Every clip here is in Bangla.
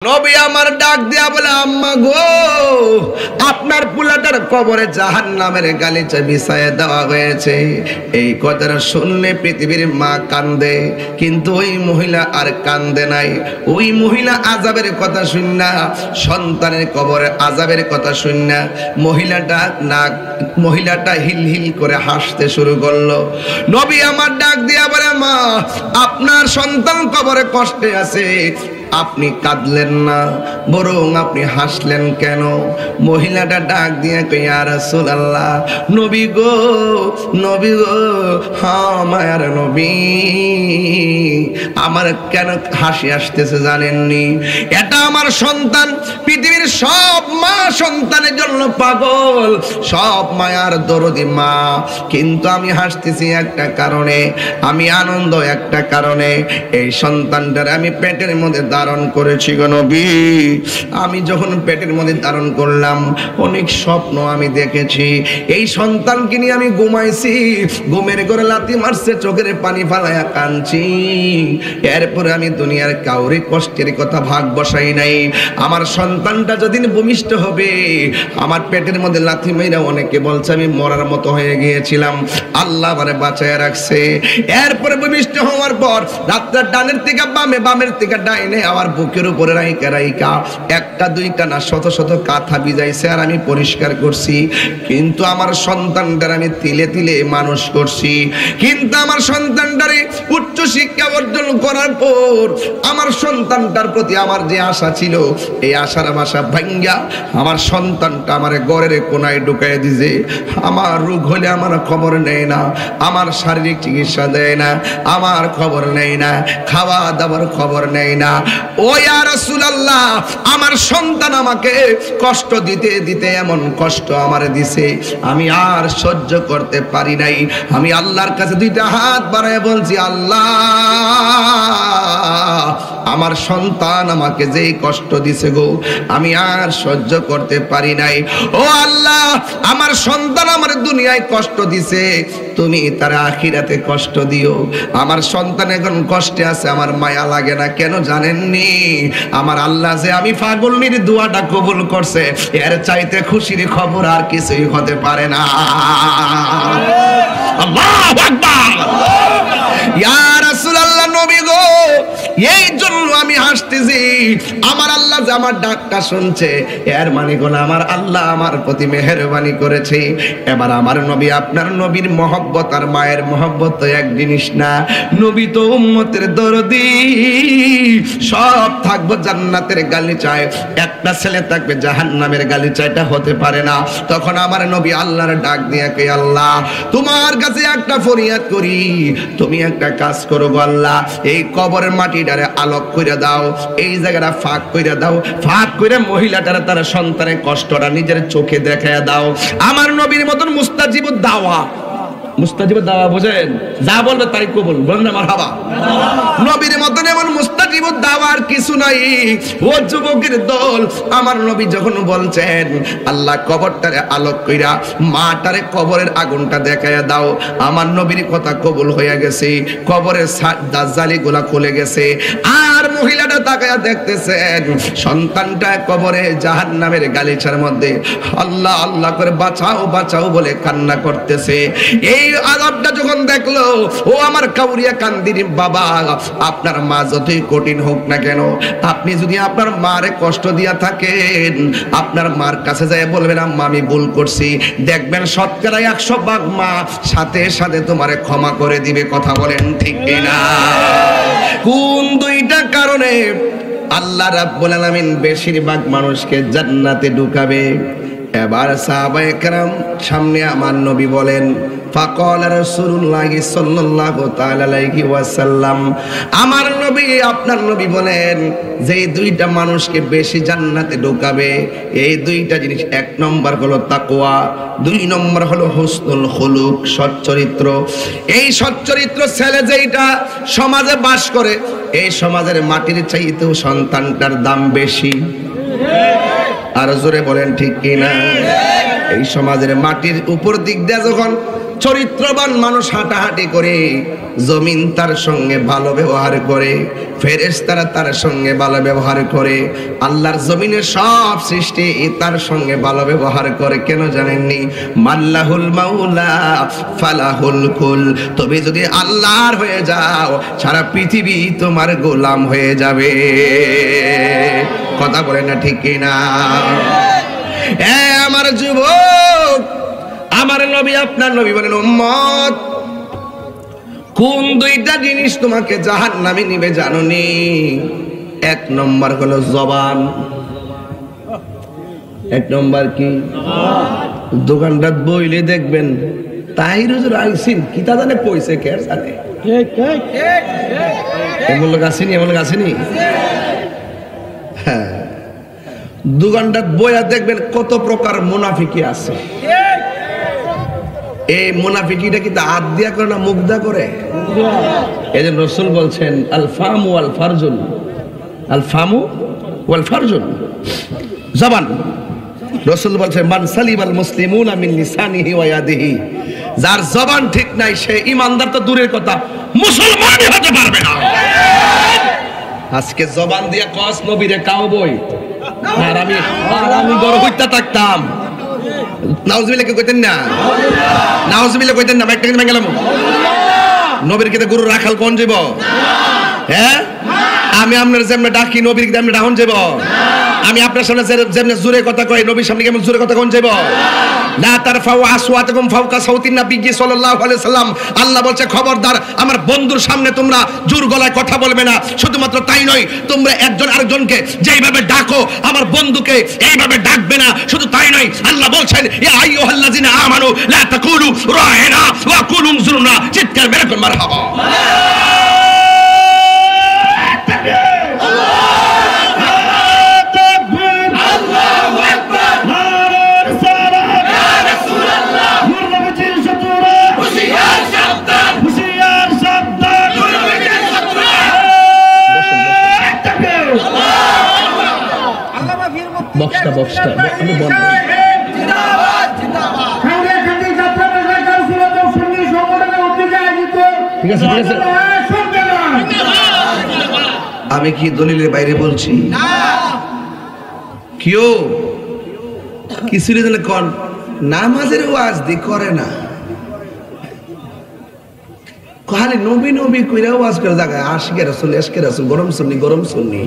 নবী আমার ডাক দিয়া বলে, আম্মা গো, আপনার পুলাটার কবরে জাহান্নামের গালিচা বিছায়া দেওয়া হয়েছে। এই কথাটা শুনলে পৃথিবীর মা কান্দে, কিন্তু ওই মহিলা আর কান্দে নাই। ওই মহিলা আযাবের কথা শুননা, সন্তানের কবরে আযাবের কথা শুননা, মহিলাটা হিল হিল করে হাসতে শুরু করলো। নবী আমার ডাক দিয়া বলে, মা, আপনার সন্তান কবরে কষ্টে আছে, আপনি কাঁদলেন না, বরং আপনি হাসলেন কেন? মহিলাটা ডাক দিয়ে কই, ইয়া রাসূলুল্লাহ, নবী গো, নবী গো, হ্যাঁ মায়ার নবী, আমার কেন হাসি আসতেছে জানেননি? এটা আমার সন্তান। পৃথিবীর সব মা সন্তানের জন্য পাগল, সব মায়ার দরদি মা, কিন্তু আমি হাসতেছি একটা কারণে, আমি আনন্দ একটা কারণে। এই সন্তানটার আমি পেটের মধ্যে ধারণ করেছি গো নবী। আমি যখন পেটের মধ্যে ধারণ করলাম, অনেক স্বপ্ন আমি দেখেছি। এই সন্তানকে নিয়ে আমি ঘুমাইছি, ঘুমের ঘরে লাথি মারছে, চোখের পানি ফালায়া কাঁদছি। এরপরে আমি দুনিয়ার কাউরে কষ্টের কথা ভাগ বসাই নাই। আমার সন্তানটা যেদিন ভূমিষ্ঠ হবে, আমার পেটের মধ্যে লাথি মেরা অনেকে বলছে আমি মরার মতো হয়ে গিয়েছিলাম, আল্লাহ আমারে বাঁচায় রাখছে। এরপরে ভূমিষ্ঠ হওয়ার পর রাতটা ডানের থেকে বামে, বামের থেকে ডাইনে, আমার বুকের উপরে রাইকা রাইকা একটা দুইটা না শত শত কাঁথা ভিজাইছে, আর আমি পরিষ্কার করছি। কিন্তু আমার সন্তানটার আমি তিলে তিলে মানুষ করছি। কিন্তু আমার সন্তানটারে উচ্চ শিক্ষা অর্জন করার পর আমার সন্তানটার প্রতি আমার যে আশা ছিল, এই আশার বাসা ভাঙ্গা আমার সন্তানটা আমার ঘরের কোনায় ঢুকাই দিছে। আমার রোগ হলে আমার খবর নেয় না, আমার শারীরিক চিকিৎসা দেয় না, আমার খবর নেয় না, খাওয়া দাওয়ার খবর নেয় না। ও ইয়া রাসূলুল্লাহ, আমার সন্তান আমাকে কষ্ট দিতে দিতে এমন কষ্ট আমারে দিছে, আমি আর সহ্য করতে পারি নাই। আমি আল্লাহর কাছে দুইটা হাত বাড়ায় বলছি, আল্লাহ, আমার সন্তান আমাকে যেই কষ্ট দিছে গো, আমি আর সহ্য করতে পারি নাই। ও আল্লাহ, আমার সন্তান আমার দুনিয়ায় কষ্ট দিছে, তুমি তার আখিরাতে কষ্ট দিও। আমার সন্তান এখন কষ্টে আছে, আমার মায়া লাগে না কেন জানেননি? আমার আল্লাহ যে আমি পাগলনির দোয়াটা কবুল করছে, এর চাইতে খুশির খবর আর কিছুই হতে পারে না। আল্লাহু আকবার। ইয়া রাসূলুল্লাহ, নবী গো, এই জন্য আমি হাসতেছি। আমার আল্লাহ যে আমার ডাকটা শুনছে, এর মানে কোন আমার আল্লাহ আমার প্রতি মেহেরবানি করেছে। এবার আমার নবী, আপনার নবীর মহব্বত আর মায়ের মহব্বত তো এক জিনিস না। নবী তো উম্মতের দরদি, সব থাকবো জান্নাতের গালিচায়, একটা ছেলে থাকবে জাহান্নামের গালিচায়, এটা হতে পারে না। তখন আমার নবী আল্লাহর ডাক দিয়ে কে, আল্লাহ, তোমার কাছে একটা ফরিয়াদ করি, তুমি একটা কাজ করো গো আল্লাহ, এই কবরের মাটিটারে আলোক করে দাও, এই জায়গাটা ফাঁক করে দাও, ফাঁক করে মহিলাটারে তার সন্তানের কষ্টটা নিজের চোখে দেখায় দাও। আমার নবীর মতন মুস্তাজিবুদ দাওয়া, মুস্তাজিবুদ দাওয়া বোঝেন? যা বলবে তাই কবুল, বলেন না মারহাবা। নবীর মতন এমন মুস্তাজিবুদ দাওয়ার কিছু নাই। ও যুবকের দল, আমার নবী যখন বলছেন, আল্লাহ কবরটারে আলোক কইরা মাটারে কবরের আগুনটা দেখায়া দাও, আমার নবীর কথা কবুল হয়ে গেছে। কবরের দাজ্জালিগুলা খুলে গেছে, আর মহিলাটা তাকায়া দেখতেছেন সন্তানটা কবরে জাহান্নামের গালিচার মধ্যে আল্লাহ আল্লাহ করে বাঁচাও বাঁচাও বলে কান্না করতেছে। এই আযাবটা যখন দেখলো, ও আমার কাউরিয়া কান্দির বাবা, আপনার মা যতই কঠিন হোক না কেন, আপনি যদি আপনার মারে কষ্ট দিয়া থাকেন, আপনার মার কাছে যায় বলবেন, আম্মা আমি ভুল করছি, দেখবেন শতকরা 100% মা সাথে সাথে তোমারে ক্ষমা করে দিবে। কথা বলেন ঠিক কিনা? কোন দুইটা কারণে আল্লাহ রাব্বুল আলামিন বেশিরভাগ মানুষকে জান্নাতে ঢুকাবে? এবার সাহাবায়ে কেরাম সামনে আমার নবী বলেন, ফাকাল রাসূলুল্লাহ সাল্লাল্লাহু তাআলা আলাইহি ওয়াসাল্লাম, আমার নবী, আপনার নবী বলেন, যে দুইটা মানুষকে বেশি জান্নাতে ঢোকাবে, এই দুইটা জিনিস, এক নম্বর হলো তাকওয়া, দুই নম্বর হলো হুসনুল খুলুক, সচ্চরিত্র। এই সচ্চরিত্র ছেলে যেটা সমাজে বাস করে, এই সমাজের মাটির চাইতেও সন্তানটার দাম বেশি। আর জোরে বলেন ঠিক কিনা? এই সমাজের মাটির উপর দিক দিয়ে যখন চরিত্রবান মানুষ হাঁটাহাঁটি করে, জমিন তার সঙ্গে ভালো ব্যবহার করে, ফেরেশতারা তার সঙ্গে ভালো ব্যবহার করে, আল্লাহর জমিনের সব সৃষ্টি তার সঙ্গে ভালো ব্যবহার করে। কেন জানেননি? মাল্লাহুল মাওলা ফালাহুল কুল। তবে যদি আল্লাহর হয়ে যাও, সারা পৃথিবী তোমার গোলাম হয়ে যাবে। কথা বলে না ঠিক কিনা? আমার যুবক, আমার নবী আপনার নবী বলেন, উম্মত কোন দুইটা জিনিস তোমাকে জাহান্নামে নিবে জানোনি? এক নম্বর হলো জবান। এক নম্বর কি? দোকানদার বইলে দেখবেন তাহির হুজুর আইসিন কিতা জানে কইছে, কে জানে? এমন লোক আসেনি? এমন লোক আসেনি? হ্যাঁ, দোকানদার বইয়া দেখবেন কত প্রকার মুনাফিকি আছে। এই মুনাফিকিটা কি হাত দিয়া করে না মুখ দিয়া করে? এই যে রাসূল বলছেন আল ফামু ওয়াল ফারজুন, আল ফামু ওয়াল ফারজুন, জবান। রাসূল বলছেন মান সালিবাল মুসলিমুনা মিন লিসানিহি ওয়া ইয়াদিহি, যার জবান ঠিক নাই সে ঈমানদার তো দূরের কথা, মুসলমানই হতে পারবে না। আজকে জবান দিয়া কস নবীরে কাও বই, আর আমি গর্ব হইতা থাকতাম। নাউজুবিল্লাহ কে কইতেন না? নাউজুবিল্লাহ কইতেন না? একটা কিন্তু গেলাম নবীর কিতে গুরু রাখাল কোন যাব? হ্যাঁ, আমি আপনার যেমন ডাকি নবীর কিতে আপনি ডাহন যাব? আমি আপনার সামনে যেমন জোরে কথা কই নবীর সামনে কেমন জোরে কথা কোন যাব? লা তারফাউ আসওয়াতাকুম ফাওকা সাউতিন নবী সাল্লাল্লাহু আলাইহি সাল্লাম, আল্লাহ বলছে খবরদার আমার বন্ধুর সামনে তোমরা জোর গলায় কথা বলবে না। শুধুমাত্র তাই নয়, তোমরা একজন আরেকজনকে যেইভাবে ডাকো আমার বন্ধুকে এইভাবে ডাকবে না। শুধু তাই নয়, আল্লাহ বলছেন ইয়া আইয়ুহাল্লাযিনা আমানু লা তাকুলু রা'না ওয়া কুলু উনজুরনা, চিৎকার মেরে কোন মারহাবা। বক্সটা আমি বন্ধ। ঠিক আছে, ঠিক আছে, আমি কি দলিলের বাইরে বলছি? কেউ কিছু কোন নামাজের ওয়াজ দি করে না, খালি নবী নবী কইরা ওয়াজ করে জায়গায় আশিকে রাসূল এশকে রাসূল গরম সুন্নি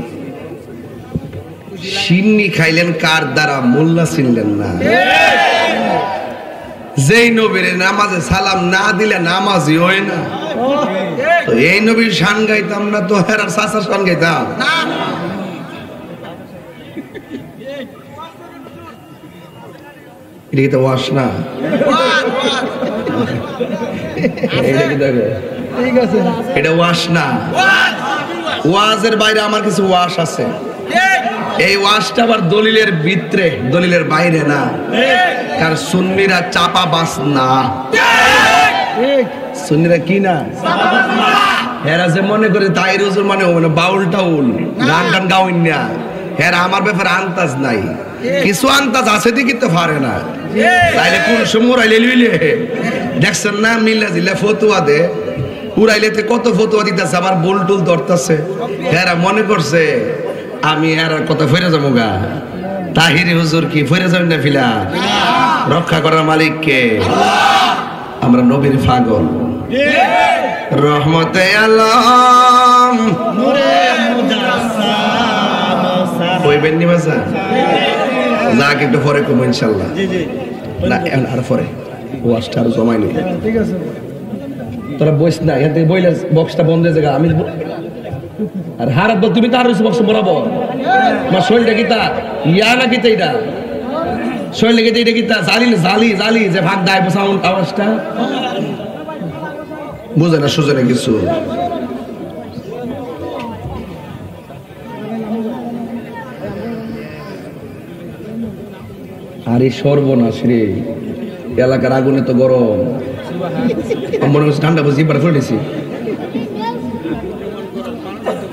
সিন্নি খাইলেন কার দ্বারা? মোল্লা চিনলেন না। যেই নবীর নামাজে সালাম না দিলে নামাজই হয় না। তো এই নবীর শান গাইতাম না তো হেরার চাচার শান গাইতাম? এটা কি তো ওয়াশ না? এটা ওয়াশ না। ওয়াজের বাইরে আমার কিছু ওয়াশ আছে। এই ওয়াজটা আবার দলিলের ভিতরে, দলিলের বাইরে না। কারণ সুন্নিরা চাপা বাস না। সুন্নিরা কি না? এরা যে মনে করে তাই রোজুর মানে বাউল টাউল গান টান গাওয়েন না, এরা আমার ব্যাপারে আন্তাজ নাই। কিছু আন্তাজ আছে দিকে তো পারে না। তাইলে কোন সময় উড়াইলে লইলে দেখছেন না? মিল্লা জিল্লা ফতুয়া দে, উড়াইলে কত ফতুয়া দিতেছে, আবার বোল টুল ধরতেছে। এরা মনে করছে আমি আর কথা ফিরে যাবো গা। তাহিরি হুজুর কি ফিরে যাবেন না? ফিলা রক্ষা করার মালিক কে? আমরা নবীর পাগল। রহমতে আলম কইবেন নি বাসা? যাক একটু পরে কমো ইনশাআল্লাহ। না এখন আর পরে ওয়াজটা আর জমাই নি। ঠিক আছে, তোরা বইস না, এখান থেকে বইলে বক্সটা বন্ধ হয়ে যাবে। আমি আর হারাত বল তুমি তো আর বক্স বরাবর আমার শরীরটা কি তা ইয়া না কি এটা শরীরটা কি এটা কি তা জালি যে ভাগ দেয় সাউন্ড আওয়াজটা বুঝে না সুজে না কিছু। আরে সর্বনাশ রে, এলাকার আগুনে তো গরম, মনে হচ্ছে ঠান্ডা বুঝি এবার ফেলেছি।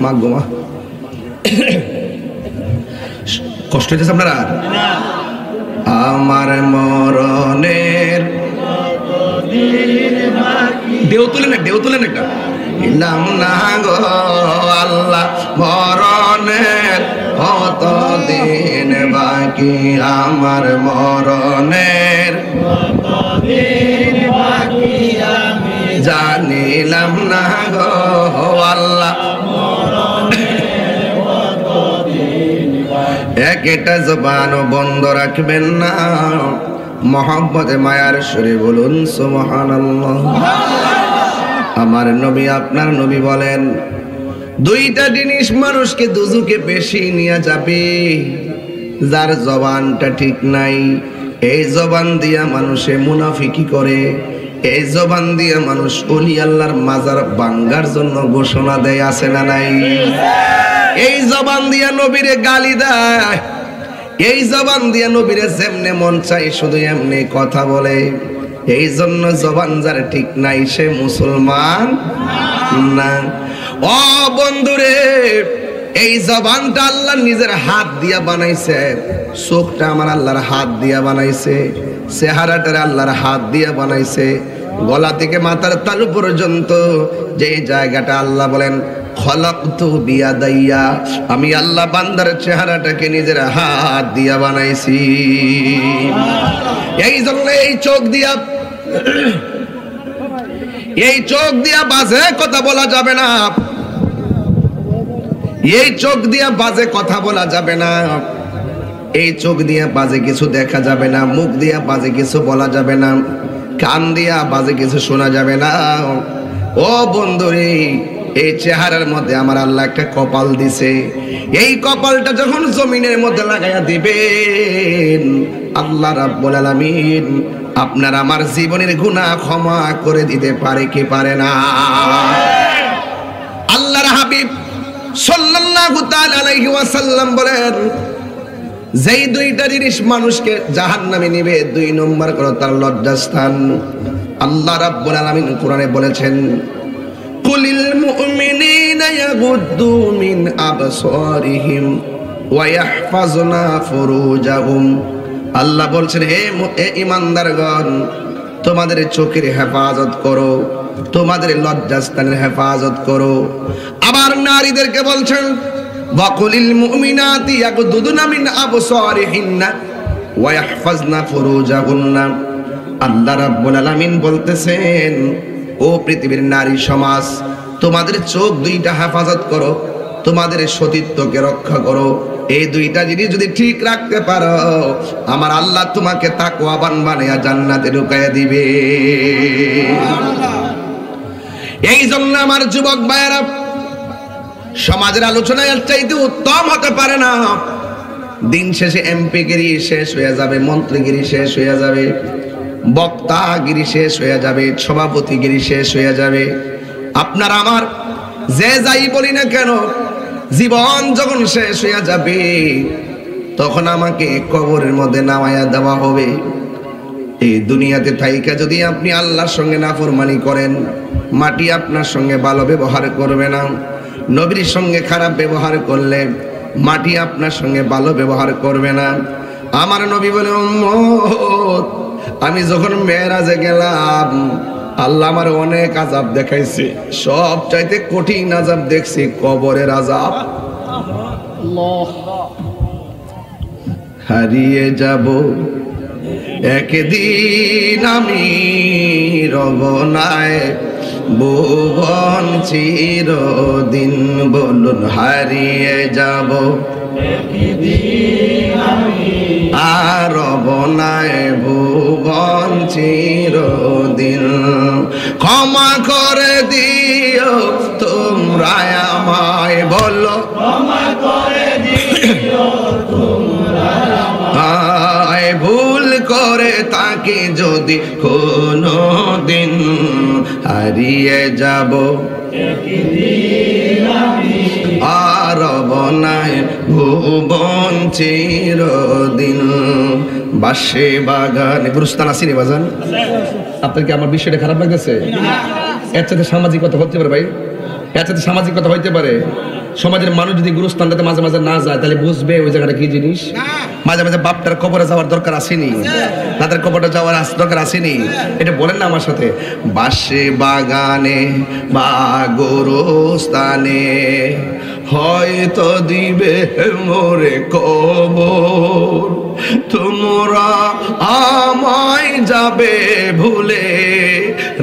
মা গো মা, কষ্ট হইতেছে আপনারা? আমার মরণের ঢেউ তুলেন একটা ইলাম না গো আল্লাহ মরণের কতদিন বাকি আমার মরণের কতদিন বাকি আমি জানিলাম না গো আল্লাহ একটা জবান বন্ধ রাখবেন না মোহাম্মদে মায়ার সুরে বলুন সুবহানাল্লাহ। আমার নবী আপনার নবী বলেন দুইটা জিনিস মানুষকে দুজকে বেশি নিয়ে যাবে, যার জবানটা ঠিক নাই, এই জবান দিয়া মানুষে মুনাফিকি করে, এই জবান দিয়া মানুষ ওলি আল্লাহর মাজার ভাঙ্গার জন্য ঘোষণা দেয়, আছে না নাই? এই জবান দিয়া নবীরে গালি দেয়, এই জবান দিয়া নবীরে যেমনে মন চাই শুধু এমনি কথা বলে। এই জন্য জবান যার ঠিক নাই সে মুসলমান না। ও বন্ধুরে, এই জবানটা আল্লাহ নিজের হাত দিয়া বানাইছে, চোখটা আমার আল্লাহর হাত দিয়া বানাইছে, চেহারাটার আল্লাহর হাত দিয়া বানাইছে, গলা থেকে মাথার তালু পর্যন্ত যে জায়গাটা আল্লাহ বলেন খলাকতু বিয়াদাইয়া, আমি আল্লাহ বান্দার চেহারাটাকে নিজের হাত দিয়া বানাইছি। এই জন্য এই চোখ দিয়া বাজে কথা বলা যাবে না, এই চোখ দিয়া বাজে কথা বলা যাবে না, এই চোখ দিয়া বাজে কিছু দেখা যাবে না, মুখ দিয়া বাজে কিছু বলা যাবে না, কান দিয়া বাজে কিছু শোনা যাবে না। ও বন্ধুরে, এই চেহারার মধ্যে আমার আল্লাহ একটা কপাল দিছে, এই কপালটা যখন জমিনের মধ্যে লাগাইয়া দিবেন আল্লাহ রাব্বুল আলামিন আপনার আমার জীবনের গুনাহ ক্ষমা করে দিতে পারে কি পারে না? আল্লাহর হাবিব সাল্লাল্লাহু তাআলা আলাইহি ওয়াসাল্লাম বলেন যেই দুইটা জিনিস মানুষকে জাহান্নামে নিবে, দুই নম্বর হলো তার লজ্জাস্থান। আল্লাহ রাব্বুল আলামিন কোরআনে বলেছেন কুলিল মুমিনিনা ইয়াগুদ্দু মিন আবসারিহিম ওয়া ইয়াহফাজনা ফুরুজাহুম। আল্লাহ বলছেন হে ঈমানদারগণ, তোমাদের চোখের হেফাজত করো, তোমাদের লজ্জাস্থানের হেফাজত করো। আবার নারীদেরকে বলছেন ওয়াকুলিল মুমিনাতি ইয়াগুদ্দুনা মিন আবসারিহিন্না ওয়া ইয়াহফাজনা ফুরুজাহুন্না। আল্লাহ রাব্বুল আলামিন বলতেছেন ও পৃথিবীর নারী সমাজ, তোমাদের চোখ দুইটা হেফাজত করো, তোমাদের সতীত্বকে রক্ষা করো। এই দুইটা জিনিস যদি ঠিক রাখতে পারো আমার আল্লাহ তোমাকে তাকওয়াবান বানায়া জান্নাতে ঢুকাইয়া দিবে। এই জন্য আমার যুবক ভাইয়েরা, সমাজের আলোচনায় এর চাইতে উত্তম হতে পারে না। দিন শেষে এমপিগিরি শেষ হয়ে যাবে, মন্ত্রীগিরি শেষ হয়ে যাবে, বক্তাগিরি শেষ হয়ে যাবে, সভাপতিগিরি শেষ হয়ে যাবে। আপনার আমার যে যাই বলি না কেন, জীবন যখন শেষ হয়ে যাবে তখন আমাকে কবরের মধ্যে নামায়া দেওয়া হবে। এই দুনিয়াতে থাইকা যদি আপনি আল্লাহর সঙ্গে নাফরমানি করেন, মাটি আপনার সঙ্গে ভালো ব্যবহার করবে না। নবীর সঙ্গে খারাপ ব্যবহার করলে মাটি আপনার সঙ্গে ভালো ব্যবহার করবে না। আমার নবী বলে উম্মত, আমি যখন মেরাজে গেলাম আল্লাহ আমার অনেক আযাব দেখাইছে, সব চাইতে কঠিন আযাব দেখছি কবরের আযাব। হারিয়ে যাব একদিন আমি রবনায়, ভুবন চিরদিন, বলুন হারিয়ে যাব একদিন আমি আর রবনায়, ভুবন চিরদিন। ক্ষমা করে দিও তোমরা আমায়, বলো ক্ষমা করে দিও তোমরা আমায়, ভুল করে তাকে যদি কোনো দিন হারিয়ে যাব একদিন আমি আর রবনায়, ভুবন চিরদিন। বাসে বাগানে গুরুস্থান আসিনি বাজান, আপনার কি আমার বিষয়টা খারাপ লাগতেছে? এর সাথে সামাজিকতা হতে পারে ভাই, এর সাথে সামাজিকতা হইতে পারে। সমাজের মানুষ যদি গুরুস্থানটাতে মাঝে মাঝে না যায় তাহলে বুঝবে ওই জায়গাটা কি জিনিস। মাঝে মাঝে বাপটার কবরে যাওয়ার দরকার আসেনি, তাদের কবরে যাওয়ার দরকার আসেনি? এটা বলেন না আমার সাথে, বাসে বাগানে বা গোরস্থানে হয়তো দিবে মোরে কবর, তোমরা আমায় যাবে ভুলে,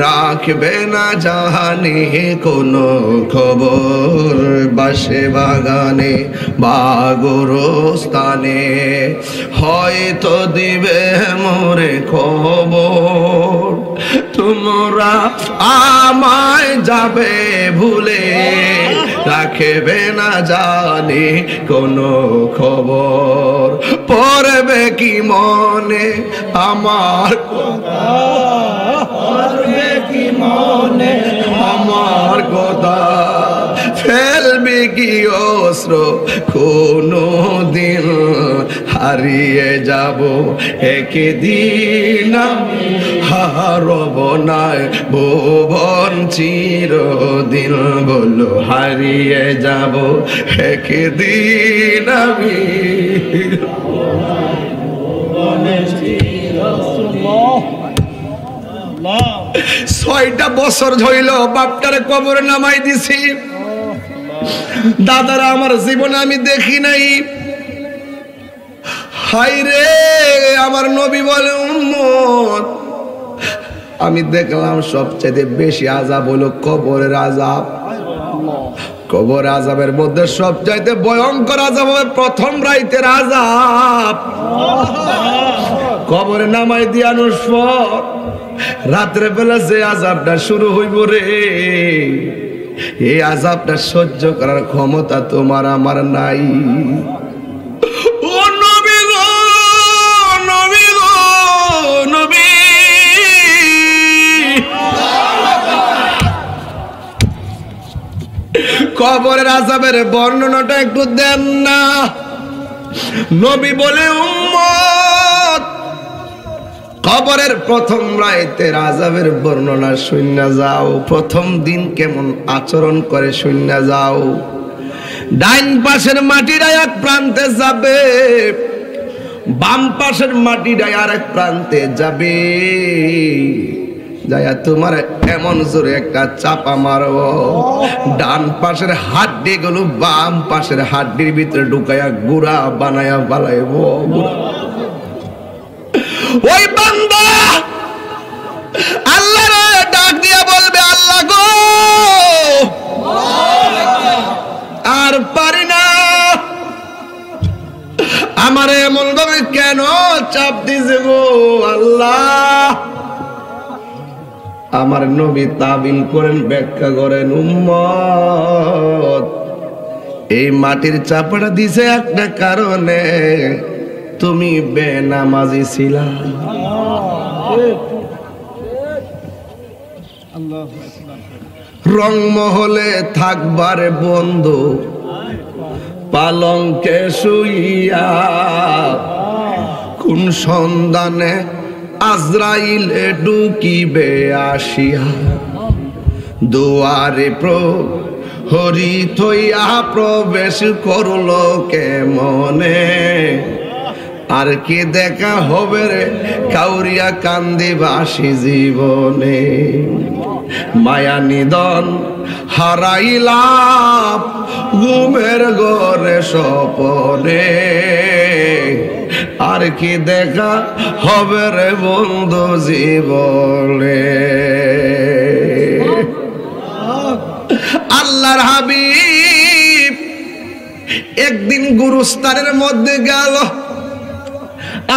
রাখবে না জানি কোনো খবর। বাসে বাগানে বা গোরস্থানে হয়তো দিবে মোরে খবর, তোমরা আমায় যাবে ভুলে, রাখবে না জানি কোনো খবর। পড়বে কি মনে আমার কথা, পড়বে কি মনে আমার কথা, ফেলবে কি অস্ত্র কোনো দিন, হারিয়ে যাব একদিন আমি, হারব না ভুবন চিরদিন। বলো হারিয়ে যাব একদিন আমি। 6টা বছর হইল বাপটারে কবরে নামাই দিছি, দাদারা আমার জীবনে আমি দেখি নাই। হাই রে আমার নবী বলে উম্মত, আমি দেখলাম সবচেয়ে বেশি আযাব হলো কবরের আযাব। কবর আযাবের মধ্যে সবচাইতে ভয়ঙ্কর আযাব হবে প্রথম রাইতের আযাব। কবরে নামাই দিয়ানোর পর রাত্রে বেলা যে আযাবটা শুরু হইব রে, এই আযাবটা সহ্য করার ক্ষমতা তোমার আমার নাই। ও নবী গো, নবী গো, নবী, কবরের আযাবের বর্ণনাটা একটু দেন না। নবী বলে উম্মত, কবরের প্রথম রাতের আযাবের বর্ণনা শুননা যাও, প্রথম দিন কেমন আচরণ করে শুননা যাও। ডাইন পাশের মাটিটা এক প্রান্তে যাবে, বাম পাশের মাটিটা আরেক প্রান্তে যাবে, যায়া তোমার এমন জোরে একটা চাপা মারব, ডান পাশের হাড্ডি গুলো বাম পাশের হাড্ডির ভিতরে ঢুকায়া গুড়া বানায়া বালাইব। ওই বান্দা আল্লাহর ডাক দিয়া বলবে, আল্লাহ গো আর পারি না, আমার এমন ভাবে কেন চাপ দিছে গো আল্লাহ। আমার নবী তাবিল করেন, ব্যাখ্যা করেন, উম্মত এই মাটির চাপড়া দিছে একটা কারণে, তুমি বেনামাজি ছিলা। রংমহলে থাকবার বন্ধু, পালঙ্কে শুইয়া, কোন সন্ধানে আজরাইলে ঢুকিবে আসিয়া, দুয়ারে প্রহরী থইয়া প্রবেশ করলো কেমনে, আর কি দেখা হবে রে কাউরিয়া কান্দি বাসি জীবনে। মায়া নিদন হারাইলাম ঘুমের ঘরে স্বপনে, আর কি দেখা হবে রে বন্ধু জীবনে। আল্লাহর হাবিব একদিন গুরুস্থানের মধ্যে গেল।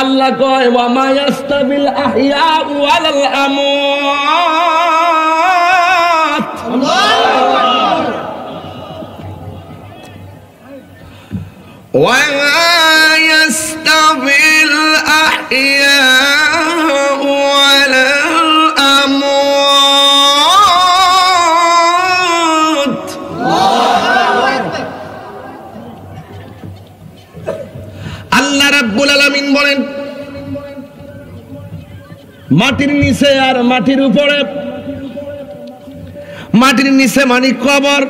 আল্লাহ কয়, ওয়া মা ইয়াস্তাবিল আহইয়া ওয়াল আমওয়াত, ওয়া মা ইয়াস্তাবিল আহইয়া ওয়াল আমওয়াত। আল্লাহ রাব্বুল আলামিন বলেন, মাটির নিচে আর মাটির উপরে, মাটির নিচে মানে কবর।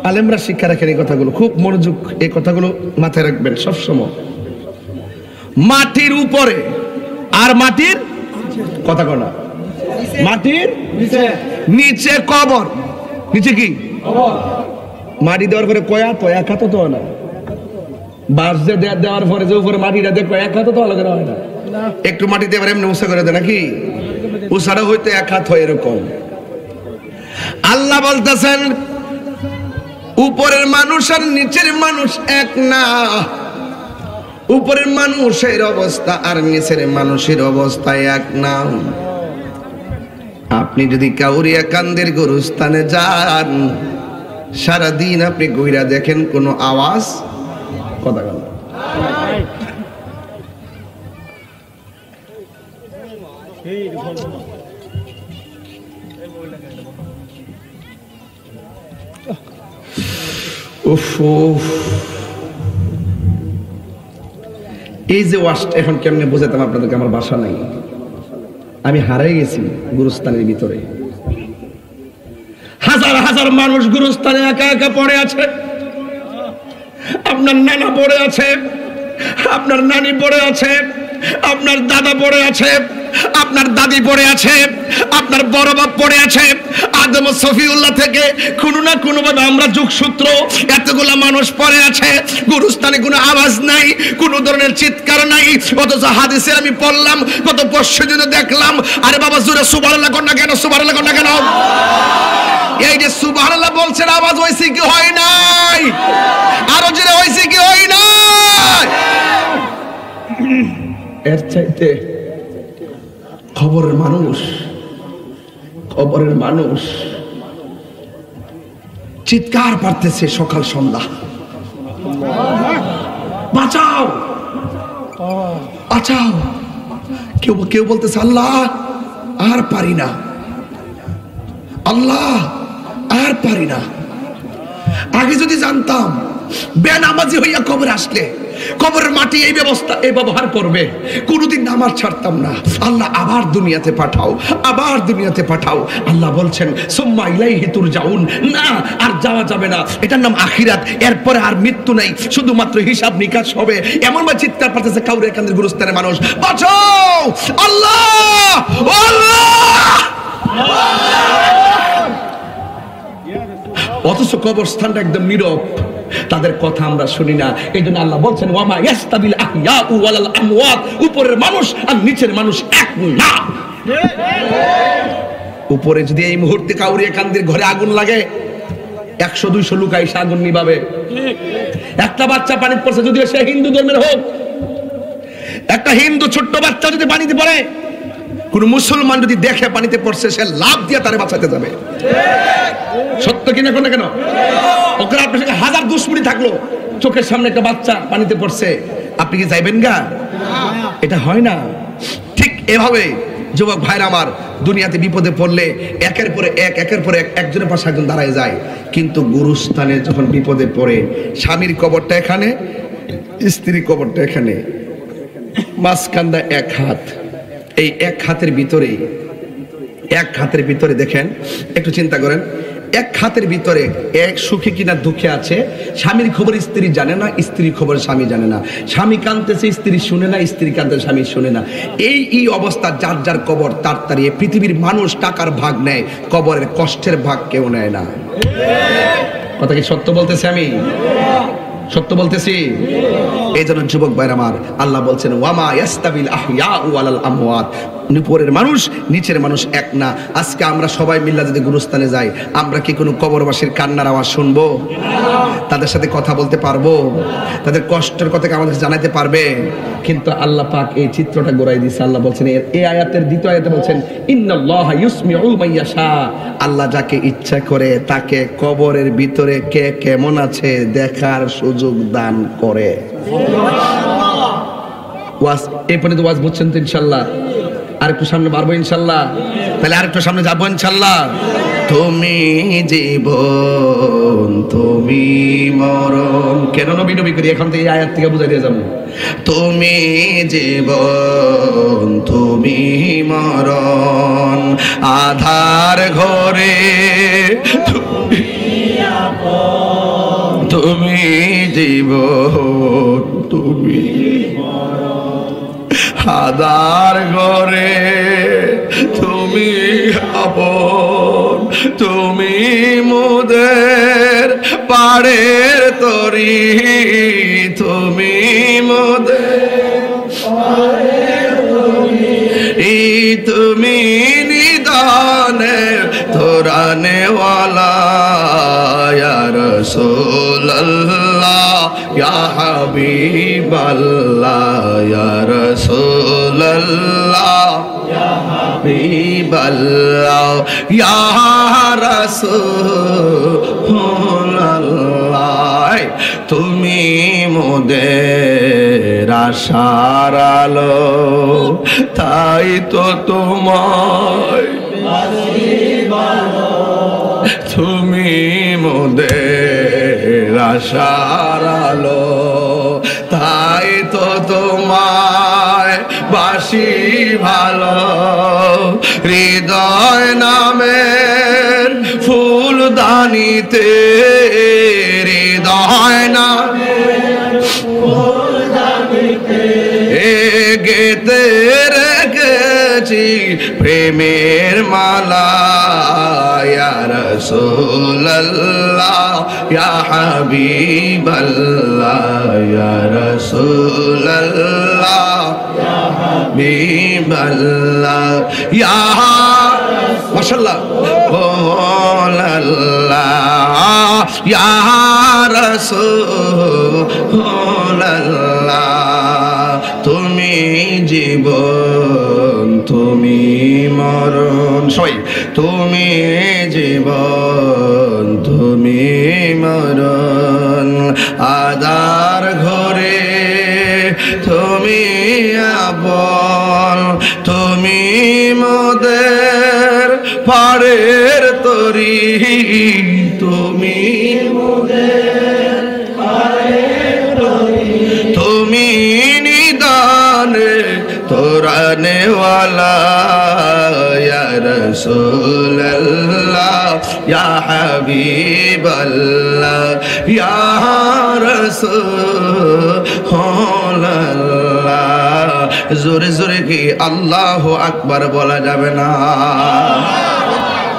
আলেমরা শিক্ষা রাখেন এই কথাগুলো, খুব মনোযোগ, এই কথাগুলো মাথায় রাখবেন সবসময়। মাটির উপরে আর মাটির কথা কনা মাটির নিচে কবর। নিচে কি মাটি দেওয়ার পরে কয়া তো এক হাত তো না, বাঁশ যে দেওয়ার পরে যে উপরে মাটিটা দেখো এক হাত তো আলাদা হয় না, একটু মাটিতে এবার এমনি উঁচা করে দেয় নাকি, উঁচাটা হইতে এক হাত হয় এরকম। আল্লাহ বলতেছেন উপরের মানুষ আর নিচের মানুষ এক না, উপরের মানুষের অবস্থা আর নিচের মানুষের অবস্থা এক না। আপনি যদি কাউরিয়া কান্দের গোরস্থানে যান, সারাদিন আপনি গইরা দেখেন কোনো আওয়াজ কথা গেল। এই যে ওয়াশটা এখন কেমনে বোঝাতাম আপনাদেরকে, আমার বাসা নাই, আমি হারাই গেছি গুরুস্থানের ভিতরে। হাজার হাজার মানুষ গুরুস্থানে একা একা পড়ে আছে। আপনার নানা পড়ে আছে, আপনার নানি পড়ে আছে, আপনার দাদা পড়ে আছে, আপনার দাদি পড়ে আছে, আপনার বড় বাপ পড়ে আছে। আদম সফিউল্লাহ থেকে কোনো না কোনো ভাবে আমরা যোগসূত্র, এতগুলা মানুষ পড়ে আছে। গুরুস্থানে কোনো আওয়াজ নাই, কোনো ধরনের চিৎকার নাই, অথচ হাদিসে আমি পড়লাম গত পরশু দিনে দেখলাম, আরে বাবা জোরে সুবহানাল্লাহ কর না কেন, সুবহানাল্লাহ কর না কেন? এই যে সুবহানাল্লাহ বলছেন আওয়াজ হইছে কি হয় নাই? আরো জোরে হইছে কি হয় নাই? এর চাইতে খবরের মানুষ, খবরের মানুষ চিৎকার পারতেছে সকাল সন্ধ্যা, বাঁচাও বাঁচাও। কেউ কেউ বলতেছে আল্লাহ আর পারি না, আল্লাহ আর পারি না। আগে যদি জানতাম বেনামাজি হইয়া কবর আসলে কবরের মাটি এই ব্যবস্থা এই ব্যবহার করবে, কোনোদিন নামাজ ছাড়তাম না। আল্লাহ আবার দুনিয়াতে পাঠাও, আবার দুনিয়াতে পাঠাও। আল্লাহ বলছেন সুম্মা ইলাইহি তুরজাউন, না আর যাওয়া যাবে না, এটার নাম আখিরাত। এরপরে আর মৃত্যু নাই, শুধুমাত্র হিসাব নিকাশ হবে। এমন ভাবে চিৎকার পাচ্ছে কাউরিয়া কান্দের গুরুস্থানের মানুষ, বাঁচাও আল্লাহ আল্লাহ। অথচ কবরস্থানটা একদম নীরব, তাদের কথা আমরা শুনি না। এই জন্য আল্লাহ বলছেন ওয়ামা ইয়াস্তাবিল আহইয়াউ ওয়ালাল আমওয়াত, উপরের মানুষ আর নিচের মানুষ এক না। উপরে যদি এই মুহূর্তে কাউরিয়া কান্দির ঘরে আগুন লাগে, 100-200 লোক আইসা আগুন নিভাবে। একটা বাচ্চা পানিতে পড়ছে, যদিও সে হিন্দু ধর্মের হোক, একটা হিন্দু ছোট্ট বাচ্চা যদি পানিতে পড়ে, কোন মুসলমান যদি দেখে পানিতে পড়ছে, সে লাভ দিয়ে তারে বাঁচাতে যাবে। সত্য কিনা কোন কেন? ওকে আপনার সঙ্গে হাজার দুশ্মনী থাকলো, চোখের সামনে একটা বাচ্চা পানিতে পড়ছে, আপনি কি যাইবেন গা? এটা হয় না। ঠিক এভাবে যুবক ভাইরা আমার, দুনিয়াতে বিপদে পড়লে একের পরে এক, একের পরে এক, একজনের পাশে একজন দাঁড়ায় যায়। কিন্তু গুরুস্থানে যখন বিপদে পড়ে, স্বামীর কবরটা এখানে, স্ত্রীর কবরটা এখানে, মাঝখানটা এক হাত। এই এক হাতের ভিতরে, এক হাতের ভিতরে দেখেন, একটু চিন্তা করেন, এক হাতের ভিতরে এক সুখে কিনা দুঃখে আছে। স্বামীর খবর স্ত্রী জানে না, স্ত্রীর খবর স্বামী জানে না। স্বামী কাঁদতেছে স্ত্রী শুনে না, স্ত্রী কাঁদতেছে স্বামী শুনে না। এই অবস্থা, যার যার কবর তার তারিয়ে। পৃথিবীর মানুষ টাকার ভাগ নেয়, কবরের কষ্টের ভাগ কেউ নেয় না। কথা কি সত্য বলতেছি? আমি সত্য বলতেছি? এই জন্য যুবক ভাইরা আমার, আল্লাহ বলছেন ওয়ামা ইয়াস্তাবিল আহইয়াউ ওয়ালাল আমওয়াত, উপরের মানুষ নিচের মানুষ এক না। আজকে আমরা সবাই মিল্লা যদি গুরুস্থানে যাই, আমরা কি কোনো কবরবাসীর কান্নার আওয়াজ শুনবো? তাদের সাথে কথা বলতে পারবো? তাদের কষ্টের কথা আমাদের জানাতে পারবে? কিন্তু আল্লাহ পাক এই চিত্রটা গোড়াই দিয়েছে। আল্লাহ বলছেন এই আয়াতের দ্বিতীয় আয়াতে বলছেন ইন্নাল্লাহা ইউসমিউ মান ইয়াশা, আল্লাহ যাকে ইচ্ছা করে তাকে কবরের ভিতরে কে কেমন আছে দেখার সুযোগ দান করে। ওয়াজ এই পর্যন্ত ওয়াজ বুঝছেন তো ইনশাআল্লাহ? আরেকটু সামনে বাড়বো ইনশাআল্লাহ, তাহলে আরেকটু সামনে যাবো ইনশাআল্লাহ। তুমি জীবন তুমি মরণ, কেন নবী নবী করি এখন তো এই আয়াত থেকে বুঝাই দিয়ে যাবো। তুমি জীবন তুমি মরণ, আধার ঘরে তুমি জীবন তুমি হাদার ঘরে তুমি আপন, তুমি মোদের পাড়ের তরি, তুমি মোদের পাড়ের তরি, তুমি নিদানে তোরানে ওয়ালা ইয়া রাসূলুল্লাহ ইয়া হাবিবাল্লাহ ইয়া রাসূলুল্লাহ ইয়া হাবিবাল্লাহ ইয়া রাসূলুল্লাহ, তুমি মোদের আশার আলো, তাই তো তোমায় তুমি মোদের আশার আলো, তাই তো তোমায় বাসি ভালো। হৃদয় নামের ফুলদানিতে, হৃদয় নামের ফুলদানিতে গেতে রেখেছি প্রেমের মালা ইয়া রাসূলুল্লাহ ইয়া হাবিবাল্লাহ ইয়া রাসূলুল্লাহ ইয়া হাবিবাল্লাহ ইয়া মাশাআল্লাহ আল্লাহ ইয়া রাসূলুল্লাহ, তুমি জীবন তুমি মরণ, সবাই তুমি জীবন তুমি মরণ, আদার ঘরে তুমি আপন, তুমি মোদের পাড়ের তরি, তুমি মোদের পাড়ের তরি, তুমি নিদানে তোরানে ওয়ালা ইয়া রাসূলুল্লাহ ইয়া হাবিবাল্লাহ ইয়া রাসূলুল্লাহ। জোরে জোরে কি আল্লাহু আকবার বলা যাবে না?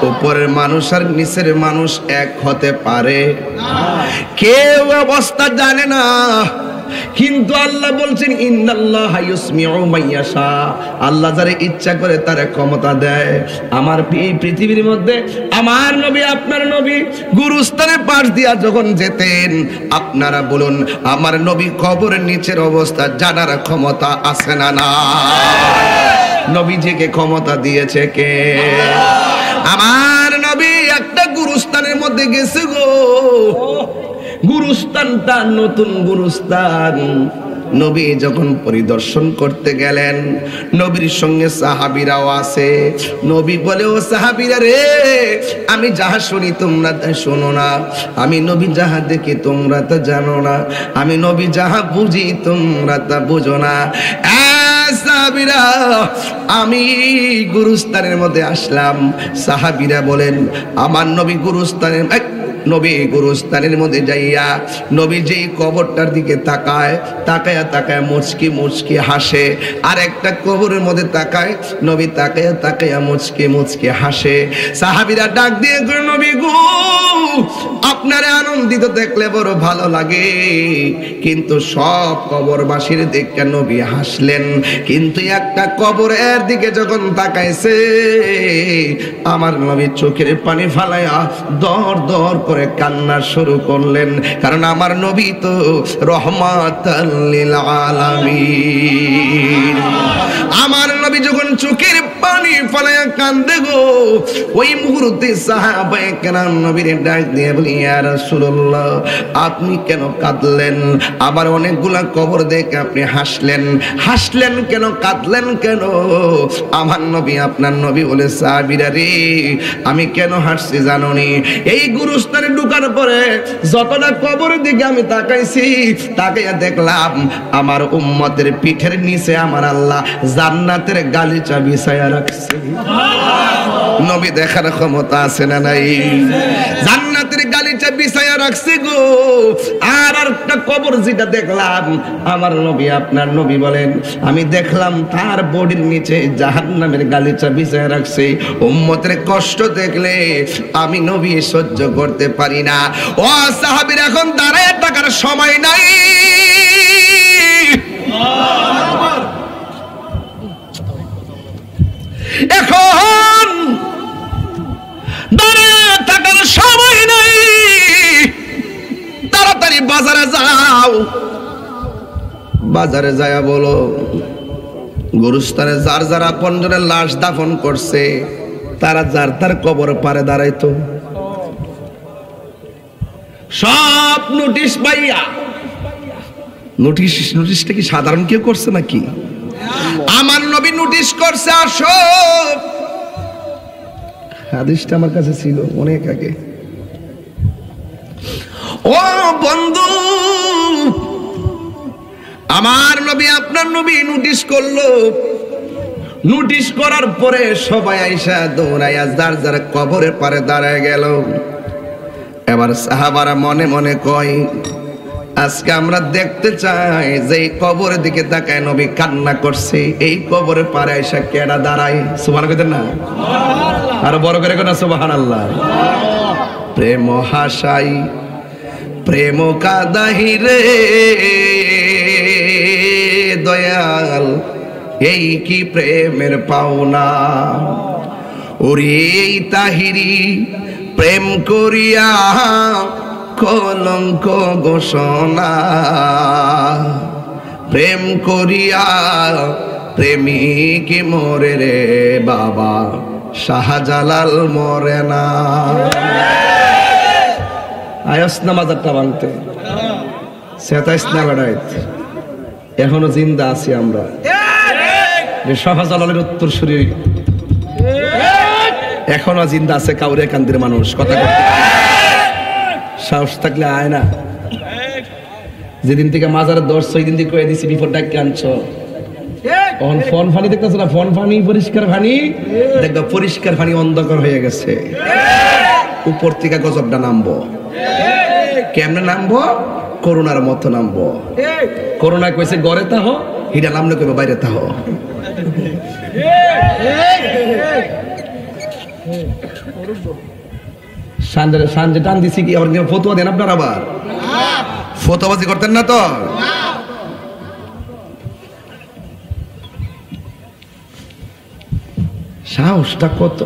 উপরের মানুষ আর নিচের মানুষ এক হতে পারে? কেউ অবস্থা জানে না, কিন্তু আল্লাহ বলছেন ইন্নাল্লাহা ইউসমিউ মাইয়াশা, আল্লাহ যারে ইচ্ছা করে তারে ক্ষমতা দেয়। আমার এই পৃথিবীর মধ্যে আমার নবী আপনার নবী গুরুস্থানে পাশ দিয়া যখন যেতেন, আপনারা বলুন আমার নবী কবরের নিচের অবস্থা জানার ক্ষমতা আছে না? না, নবীজিকে ক্ষমতা দিয়েছে কে? আমার নবী একটা গুরুস্থানের মধ্যে গেছে গো, গুরুস্থানটা নতুন গুরুস্থান। নবী যখন পরিদর্শন করতে গেলেন, নবীর সঙ্গে সাহাবীরাও আছে। নবী বলে, ও সাহাবীরা রে, আমি যাহা শুনি তোমরা তা শোনো না, আমি নবী যাহা দেখি তোমরা তা জানো না, আমি নবী যাহা বুঝি তোমরা তা বুঝো না। সাহাবীরা, আমি গুরুস্থানের মধ্যে আসলাম। সাহাবীরা বলেন, আমার নবী গুরুস্থানের নবী গুরুস্থানের মধ্যে যাইয়া নবী যেই কবরটার দিকে তাকায়, তাকায়া তাকায়া মুচকি মুচকি হাসে, আর একটা কবরের মধ্যে তাকায়, নবী তাকায়া তাকায়া মুচকি মুচকি হাসে। সাহাবীরা ডাক দিয়ে কয়, নবী গো, আপনারে আনন্দিত দেখলে বড় ভালো লাগে, কিন্তু সব কবরবাসীর দেখে নবী হাসলেন, কিন্তু একটা কবরের দিকে যখন তাকাইছে, আমার নবী চোখের পানি ফালাইয়া দর দর করে কান্না শুরু করলেন। কারণ আমার নবী তো রহমাতাল লিল আলামিন। আমার নবী যখন চোখের পানি ফালাইয়া কান্দে গো, ওই মুহূর্তে সাহাবায়ে কেরাম নবীর ডাক দিয়ে বলি, ইয়া রাসূলুল্লাহ, আপনি কেন কাঁদলেন? আবার অনেকগুলা কবর দেখে আপনি হাসলেন, হাসলেন কেন, কাঁদলেন কেন? আমার নবী আপনার নবী বলে, সাহাবীরা রে, আমি কেন হাসছি জানোনি? এই গুরুস্থানে ঢুকার পরে যতটা কবরের দিকে আমি তাকাইছি, তাকাইয়া দেখলাম আমার উম্মতের পিঠের নিচে আমার আল্লাহ জান্নাতের গালিচা বিছায়া রাখছে। নবী দেখার ক্ষমতা আছে না নাই? জান্নাতের গালিচা গালিচা বিছায়া রাখছে গো। আর একটা কবর যেটা দেখলাম আমার নবী আপনার নবী বলেন আমি দেখলাম তার বডির নিচে জাহান্নামের গালিচা বিছায়া রাখছে। উম্মতের কষ্ট দেখলে আমি নবী সহ্য করতে পারি না। ও সাহাবীর এখন দাঁড়ায় থাকার সময় নাই। এখন দাঁড়ায় থাকার সময় নাই, তাড়াতাড়ি বাজারে যাও। বাজারে যায়া বলো গুরুস্থানে যার যারা আপনজনের লাশ দাফন করছে তারা যার তার কবর পারে দাঁড়াইতো। সব নোটিশ পাইয়া, নোটিশটা কি সাধারণ কেউ করছে নাকি? আমার নবী নোটিশ করছে আসো। হাদিসটা আমার কাছে ছিল অনেক আগে। ও বন্ধু, আমার নবী আপনার নবী নোটিশ করলো। নোটিশ করার পরে সবাই আইসা দৌড়াইয়া যার যার কবরের পারে দাঁড়ায় গেল। এবার সাহাবারা মনে মনে কয় আজকে আমরা দেখতে চাই যে এই কবরের দিকে তাকায় নবী কান্না করছে, এই কবরের পারে আইসা কেডা দাঁড়ায়? সুবহানাল্লাহ কইতেন না? আর বড় করে কোন সুবহানাল্লাহ। প্রেম হাসাই প্রেম কাদাহি রে দয়াল, এই কি প্রেমের পাওনা। ওরে এই তাহিরি প্রেম করিয়া কলঙ্ক ঘোষণা, প্রেম করিয়া প্রেমিক মরে রে বাবা, শাহজালাল মরে না। আয়স না মাজারটা ভাঙতে, সেতাইস না বেড়াইত, এখনো জিন্দা আছি আমরা। শাহজালালের উত্তর শরীর এখনো জিন্দা আছে কাউরে কান্দির মানুষ। কথা সাহস থাকলে আয় না। যেদিন থেকে মাজারের দর্শ ওই দিন থেকে কয়ে দিছি বিপদটা কে আনছো। এখন ফোন ফানি দেখতেছ না, ফোন ফানি পরিষ্কার ফানি দেখবা, পরিষ্কার ফানি অন্ধকার হয়ে গেছে। উপর থেকে গজবটা নামবো। কেমনে নামবো? করোনার মতো নামবো। করোনা কইছে গড়ে তাহ, হিডা নামলে কইবে বাইরে তাহ। সানজে টান দিছি কি আবার ফতোয়া দেন আপনার? আবার ফতোয়াবাজি করতেন না তো? সাহসটা কত!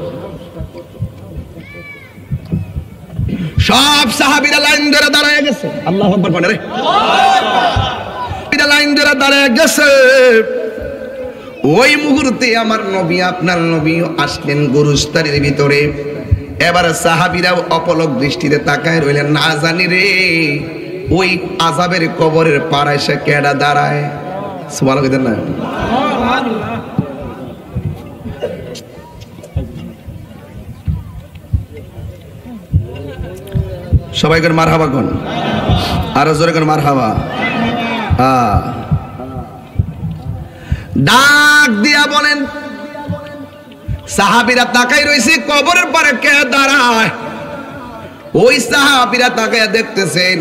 সব সাহাবীরা লাইন ধরে দাঁড়ায় গেছে। আল্লাহু আকবার বলে রে, লাইন ধরে দাঁড়ায় গেছে। ওই মুহূর্তে আমার নবী আপনার নবী আসলেন গুরুস্তারির ভিতরে। এবার সাহাবীরাও অপলক দৃষ্টিতে তাকায় রইলেন, না জানি রে ওই আযাবের কবরের পাড়ায় সে কেডা দাঁড়ায়। সুবহানাল্লাহ না? সবাই করে মারহাবা কোন, আরো জোরে করে মারহাবা। ডাক দিয়া বলেন, সাহাবীরা তাকাই রইছে কবরের পারে কে দাঁড়ায়। ওই সাহাবীরা তাকায় দেখতেছেন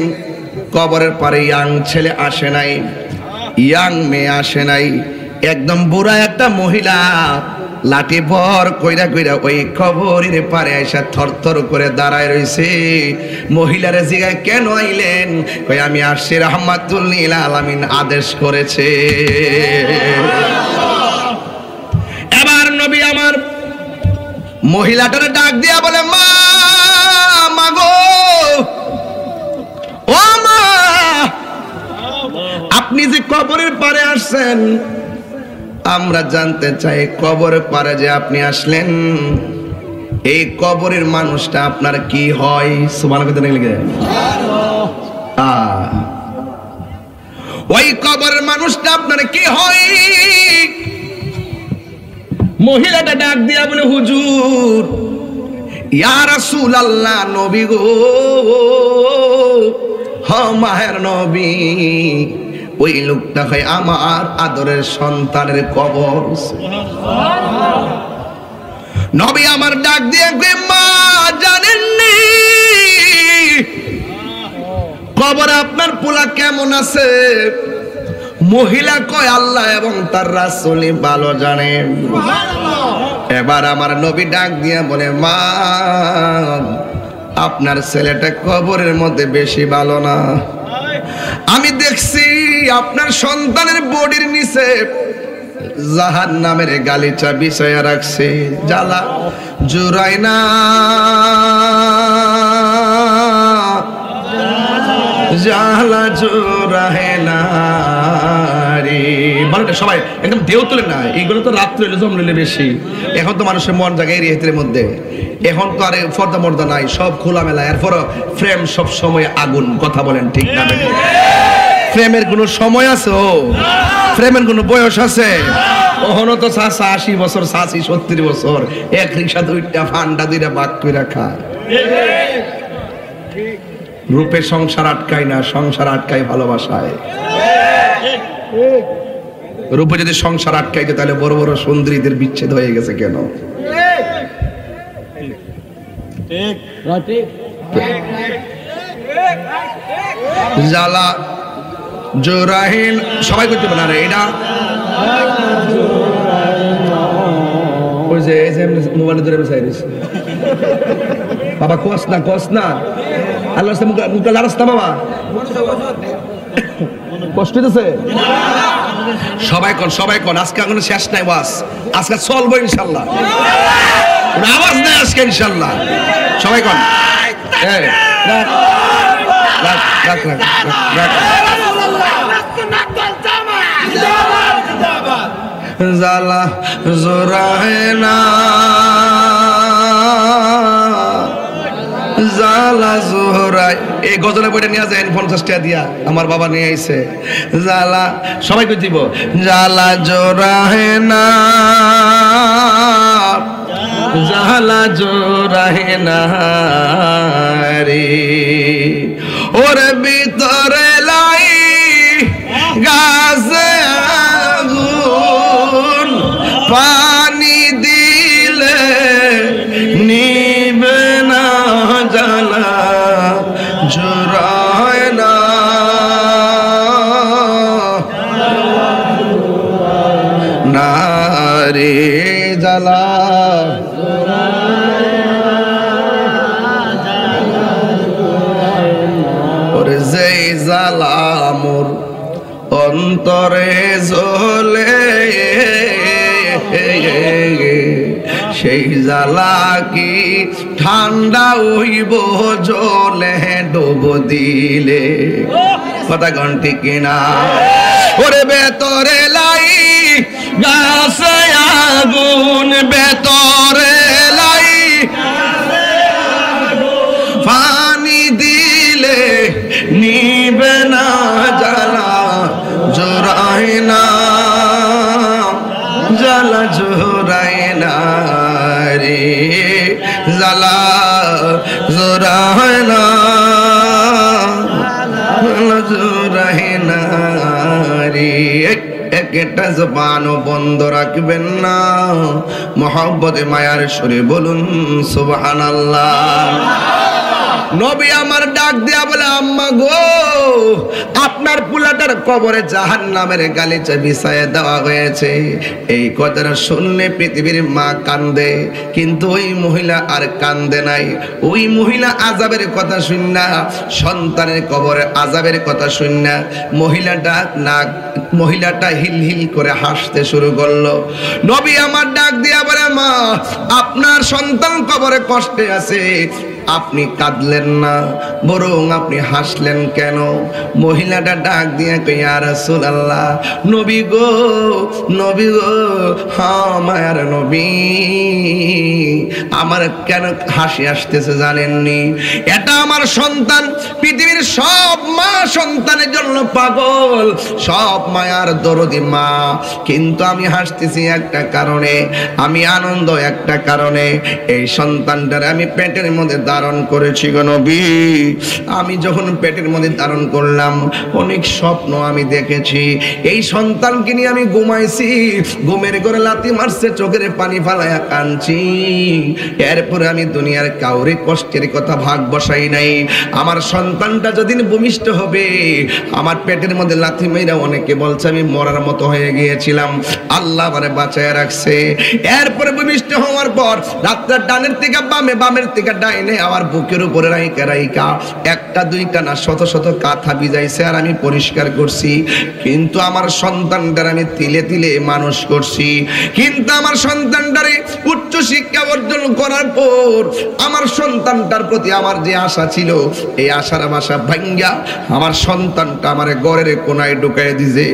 কবরের পারে ইয়াং ছেলে আসে নাই, ইয়াং মেয়ে আসে নাই, একদম বুড়া একটা মহিলা লাঠি ভর কইরা কইরা ওই কবরের পারে আইসা থরথর করে দাঁড়ায় রইছে। মহিলারে জিগায় কেন আইলেন? কই আমি আসছি রাহমাতুল লিল আলামিন আদেশ করেছে। এবার নবী আমার মহিলাটারে ডাক দিয়া বলে, মা মাগো, ও মা, আপনি যে কবরের পারে আসছেন, আমরা জানতে চাই কবরের পারে যে আপনি আসলেন এই কবরের মানুষটা আপনার কি হয়? ওই কবরের মানুষটা আপনার কি হয়? মহিলাটা ডাক দিয়া বলে, হুজুর, ইয়া রাসূলুল্লাহ, নবী গো, হ মাহের নবী, ওই লোকটা হয় আমার আদরের সন্তানের কবর। নবী আমার ডাক দিয়ে কই, মা জানেননি কবরে আপনার পোলা কেমন আছে? মহিলা কয় আল্লাহ এবং তার রাসূলই ভালো জানেন। এবার আমার নবী ডাক দিয়া বলে, মা আপনার ছেলেটা কবরের মধ্যে বেশি ভালো না। আমি দেখছি আপনার সন্তানের বডির নিচে জাহান্নামের গালিচা বিছায়া রাখছে, জ্বালা জুড়ায় না, জ্বালা জোড়ায় না রে। বলে সবাই একদম দেও তোলে না, এইগুলো তো রাত্রে এলে জমলে বেশি। এখন তো মানুষের মন জায়গায় রেহেতের মধ্যে, এখন তো আরে ফর্দা মর্দা নাই, সব খোলামেলা। এরপর ফ্রেম সব সময় আগুন, কথা বলেন ঠিক না? ফ্রেমের কোনো সময় আছে? ও ফ্রেমের কোনো বয়স আছে? ওহনো তো 80 বছর, 70 বছর, এক রিক্সা দুইটা ফান্ডা দুইটা বাক করে রাখা। রূপে সংসার আটকায় না, সংসার আটকায় ভালোবাসায়। রূপে যদি সংসার আটকাইতে তাহলে বড় বড় সুন্দরীদের বিচ্ছেদ হয়ে গেছে কেন? জ্বালা জোরাহিন সবাই করতে পারে না এটা। ওই যে মোবাইলে ধরে বসে বাবা, কস না কস না, আল্লাহ মুখটা লারাস না বাবা, কষ্ট হইতেছে। সবাই কন, সবাই কন, আজকে কোনো শেষ নাই ওয়াজ, আজকে চলবো ইনশাল্লাহ, আওয়াজ নাই আজকে ইনশাল্লাহ। সবাই কন জ্বালা জোরাহে না, জ্বালা জোহরায়। এই গজলের বইটা নিয়ে যায় 50 টাকা দিয়া, আমার বাবা নিয়ে আইছে। জ্বালা সবাইকে দিব, জ্বালা জোরাহে না, জ্বালা জোরাহে না রে। ওরে ভিতরে লাই গাছে আগুন, পানি দিলে নিবে না, জ্বালা জোরায় না, না রে জ্বালা। ওরে যেই জ্বালা মোর অন্তরে জ্বলে, সেই জ্বালা কি ঠান্ডা হইব জলে ডুব দিলে? কথা ঘন্টি কিনা? ওরে ভেতরে লাই গাছে আগুন, ভেতরে লাই পানি দিলে নিবে না, জ্বালা জোরায় না, জ্বালা জোরায় না রে, জ্বালা জোরায় না, জ্বালা জোরায় না রে। একটা জবানও বন্ধ রাখবেন না, মহব্বতে মায়ার সুরে বলুন সুবহানাল্লাহ। নবী আমার ডাক দিয়া বলে, আম্মা গো, আপনার পুলাটার কবরে জাহান্নামের গালিচা বিছায়া দেওয়া হয়েছে। এই কথাটা শুনলে পৃথিবীর মা কান্দে, কিন্তু ওই মহিলা আর কান্দে নাই। ওই মহিলা আযাবের কথা শুননা, সন্তানের কবরে আযাবের কথা শুননা, মহিলাটা হিল হিল করে হাসতে শুরু করলো। নবী আমার ডাক দিয়া বলে, মা আপনার সন্তান কবরে কষ্টে আছে, আপনি কাঁদলেন না, বরং আপনি হাসলেন কেন? মহিলাটা ডাক দিয়ে কই, ইয়া রাসূলুল্লাহ, নবী গো, নবী গো, হ্যাঁ মায়ার নবী, আমার কেন হাসি আসতেছে জানেননি? এটা আমার সন্তান, পৃথিবীর সব মা সন্তানের জন্য পাগল, সব মায়ার দরদি মা, কিন্তু আমি হাসতেছি একটা কারণে, আমি আনন্দ একটা কারণে। এই সন্তানটার আমি পেটের মধ্যে ধারণ করেছি গো নবী। আমি যখন পেটের মধ্যে ধারণ করলাম অনেক স্বপ্ন আমি দেখেছি। এই সন্তানকে নিয়ে আমি ঘুমাইছি, ঘুমের ঘরে লাথি মারছে, চোখের পানি ফালায়া কাঁদছি। এরপরে আমি দুনিয়ার কাউরে কষ্টের কথা ভাগ বসাই নাই। আমার সন্তানটা যেদিন ভূমিষ্ঠ হবে, আমার পেটের মধ্যে লাথি মেরা অনেকে বলছে আমি মরার মতো হয়ে গিয়েছিলাম, আল্লাহ আমারে বাঁচায় রাখছে। এরপরে ভূমিষ্ঠ হওয়ার পর রাত্রে ডানের থেকে বামে, বামের থেকে ডাইনে আমার বুকের উপরে রাইকা রাইকা একটা দুইটা না শত শত কাঁথা ভিজাইছে আর আমি পরিষ্কার করছি। কিন্তু আমার সন্তানটার আমি তিলে তিলে মানুষ করছি। কিন্তু আমার সন্তানটারে উচ্চ শিক্ষা অর্জন করার পর আমার সন্তানটার প্রতি আমার যে আশা ছিল, এই আশার বাসা ভাঙ্গা আমার সন্তানটা আমার ঘরের কোনায় ঢুকাই দিছে।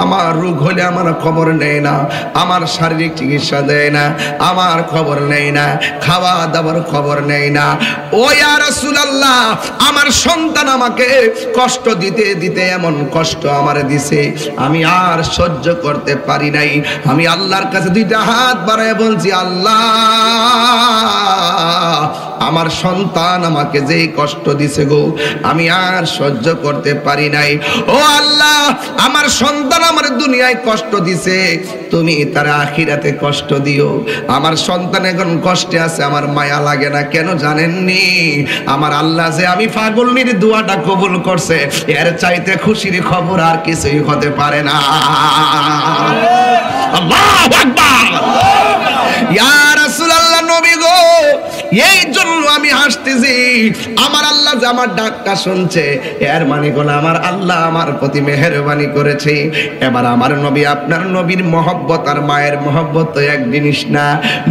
আমার রোগ হলে আমার খবর নেয় না, আমার শারীরিক চিকিৎসা দেয় না, আমার খবর নেয় না, খাওয়া দাওয়ার খবর নেয় না। ও ইয়া রাসূলুল্লাহ, আমার সন্তান আমাকে কষ্ট দিতে দিতে এমন কষ্ট আমারে দিছে, আমি আর সহ্য করতে পারি নাই। আমি আল্লাহর কাছে দুইটা হাত বাড়ায় বলছি, আল্লাহ আমার সন্তান আমাকে যে কষ্ট দিছে গো, আমি আর সহ্য করতে পারি নাই। ও আল্লাহ, আমার সন্তান আমার দুনিয়ায় কষ্ট দিছে, তুমি তার আখিরাতে কষ্ট দিও। আমার সন্তান এখন কষ্টে আছে, আমার মায়া লাগে না। কেন জানেননি? আমার আল্লাহ যে আমি পাগলনির দোয়াটা কবুল করছে, এর চাইতে খুশির খবর আর কিছুই হতে পারে না। আল্লাহু আকবার। ইয়া রাসূলুল্লাহ, নবী গো, এই জন্য আমি হাসতেছি। আমার আল্লাহ যে আমার ডাকটা শুনছে, এর মানে কোন আমার আল্লাহ আমার প্রতি মেহেরবানি করেছে। এবার আমার নবী, আপনার নবীর মহব্বত আর মায়ের মহব্বত তো এক জিনিস না।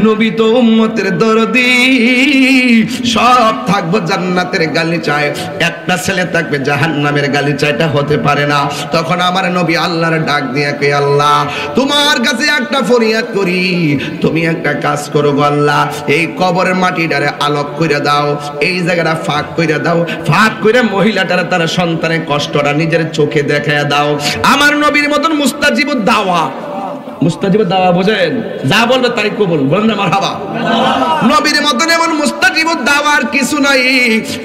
নবী তো উম্মতের দরদি। সব থাকবো জান্নাতের গালিচায়, একটা ছেলে থাকবে জাহান্নামের গালিচায়টা হতে পারে না। তখন আমার নবী আল্লাহর ডাক দিয়ে কে, আল্লাহ তোমার কাছে একটা ফরিয়াদ করি, তুমি একটা কাজ করো গো আল্লাহ, এই কবরের মাটিটারে আলোক করে দাও, এই জায়গাটা ফাঁক করে দাও, ফাঁক করে মহিলাটারে তার সন্তানের কষ্টটা নিজের চোখে দেখায় দাও। আমার নবীর মতন মুস্তাজিবুদ দাওয়া, মুস্তাজিবুদ দাওয়া বোঝেন? যা বলবে তাই কবুল, বলেন না মারহাবা। নবীর মতন এমন মুস্তাজিবুদ দাওয়ার কিছু নাই।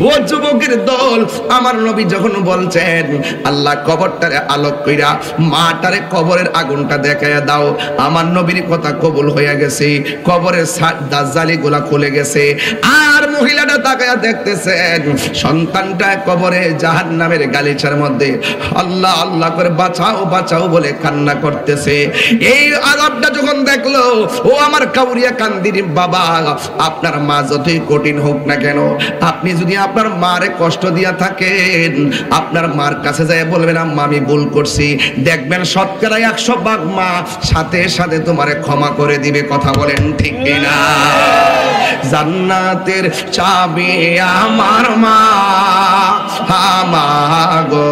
ও যুবকের দল, আমার নবী যখন বলছেন আল্লাহ কবরটারে আলোক কইরা মাটারে কবরের আগুনটা দেখায়া দাও, আমার নবীর কথা কবুল হয়ে গেছে। কবরের দাজ্জালি গুলা খুলে গেছে। আর মহিলাটা তাকায়া দেখতেছেন সন্তানটা কবরে জাহান্নামের গালিচার মধ্যে আল্লাহ আল্লাহ করে বাঁচাও বাঁচাও বলে কান্না করতেছে। এই আযাবটা যখন দেখলো, ও আমার কাউরিয়া কান্দির বাবা, আপনার মা যতই কঠিন হোক না কেন, আপনি যদি আপনার মারে কষ্ট দিয়া থাকেন, আপনার মার কাছে যায় বলবেন আম্মা আমি ভুল করছি, দেখবেন শতকরা 100% মা সাথে সাথে তোমারে ক্ষমা করে দিবে। কথা বলেন ঠিক কিনা? জান্নাতের চাবি আমার মা, মা গো,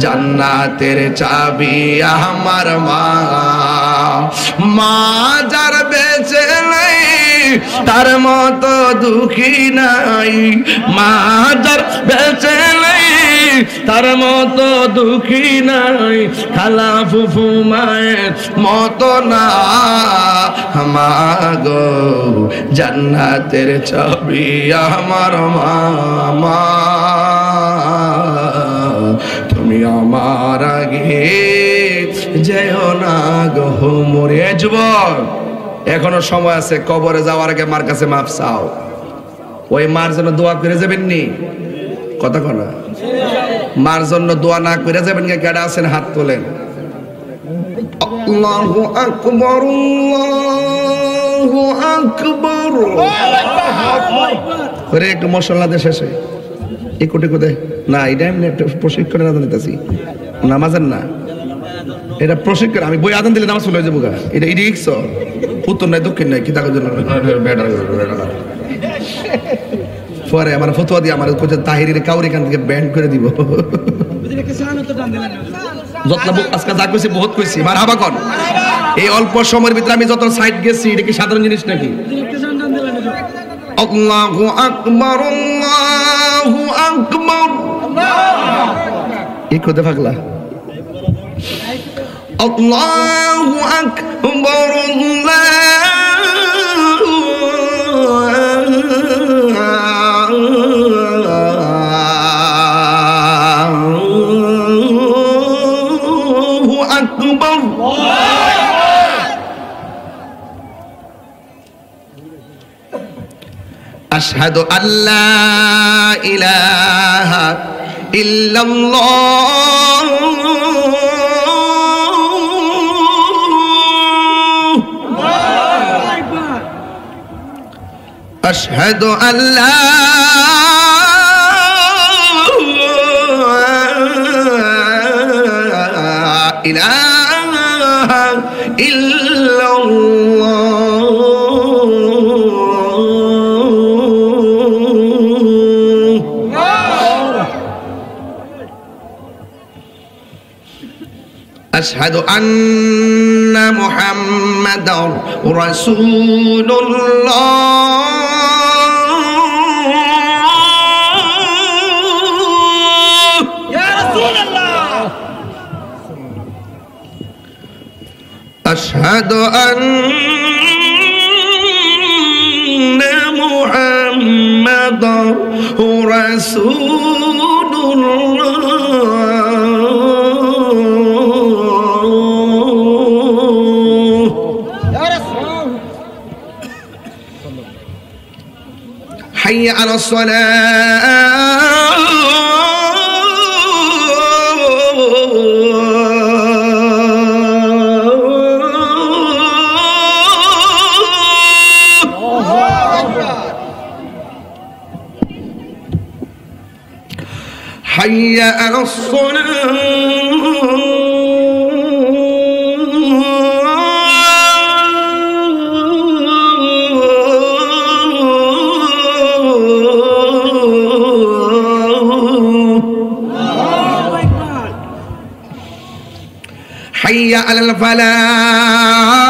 জান্নাতের চাবি আমার মা। মা যার বেঁচে নাই তার মতো দুঃখী নাই, মা যার বেঁচে নাই তার মতো দুঃখী নাই, খালা ফুফু মায়ের মতো না। মা গো, জান্নাতের চাবি আমার মা, তুমি আমার আগে যেও না গো মরে। যুবক, এখনো সময় আছে, কবরে যাওয়ার আগে মার কাছে মাফ চাও। ওই মার জন্য দোয়া করে যাবেন নি? কথা কনা, মার জন্য দোয়া না করে যাবেন? কেডা আছেন হাত তোলেন। আল্লাহু আকবার, আল্লাহু আকবার। ওরে একটু মশলা দে শেষে এই কোটে কোটে না, এটা এমনি একটা প্রশিক্ষণের আদান দিতেছি, নামাজের না, এটা প্রশিক্ষণ। আমি বই আদান দিলে নামাজ চলে যাবো গা। এটা রিক্স, উত্তর নাই দক্ষিণ নাই, কি তাকে জন্য পরে আমার ফতোয়া দিয়ে আমার তাহিরের কাউরি এখান থেকে ব্যান্ড করে দিব। আজকে যা কইছি বহুত কইছি, মারহাবা কর। এই অল্প সময়ের ভিতরে আমি যত সাইড গেছি, এটা কি সাধারণ জিনিস নাকি? আল্লাহু আকবার, আল্লাহু আকবার। এই কোথা পাগলা? আল্লাহু আকবার, আল্লাহু আশহাদু আল্লা ইলাহা ইল্লাল্লাহ আশহাদু আল্লা ইলাহা ইল্লাল্লাহ আশহাদু আন্না মুহাম্মাদার রাসূলুল্লাহ أشهد أن محمدا رسول الله حي على الصلاة حي على الصلاة حي على الفلاح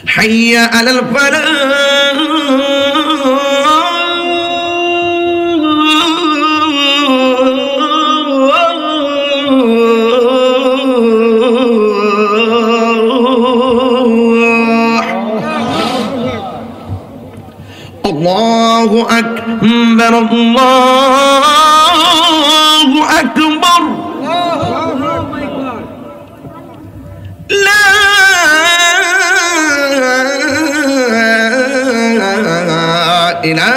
حي على الفلاح الله أكبر الله أكبر لا إله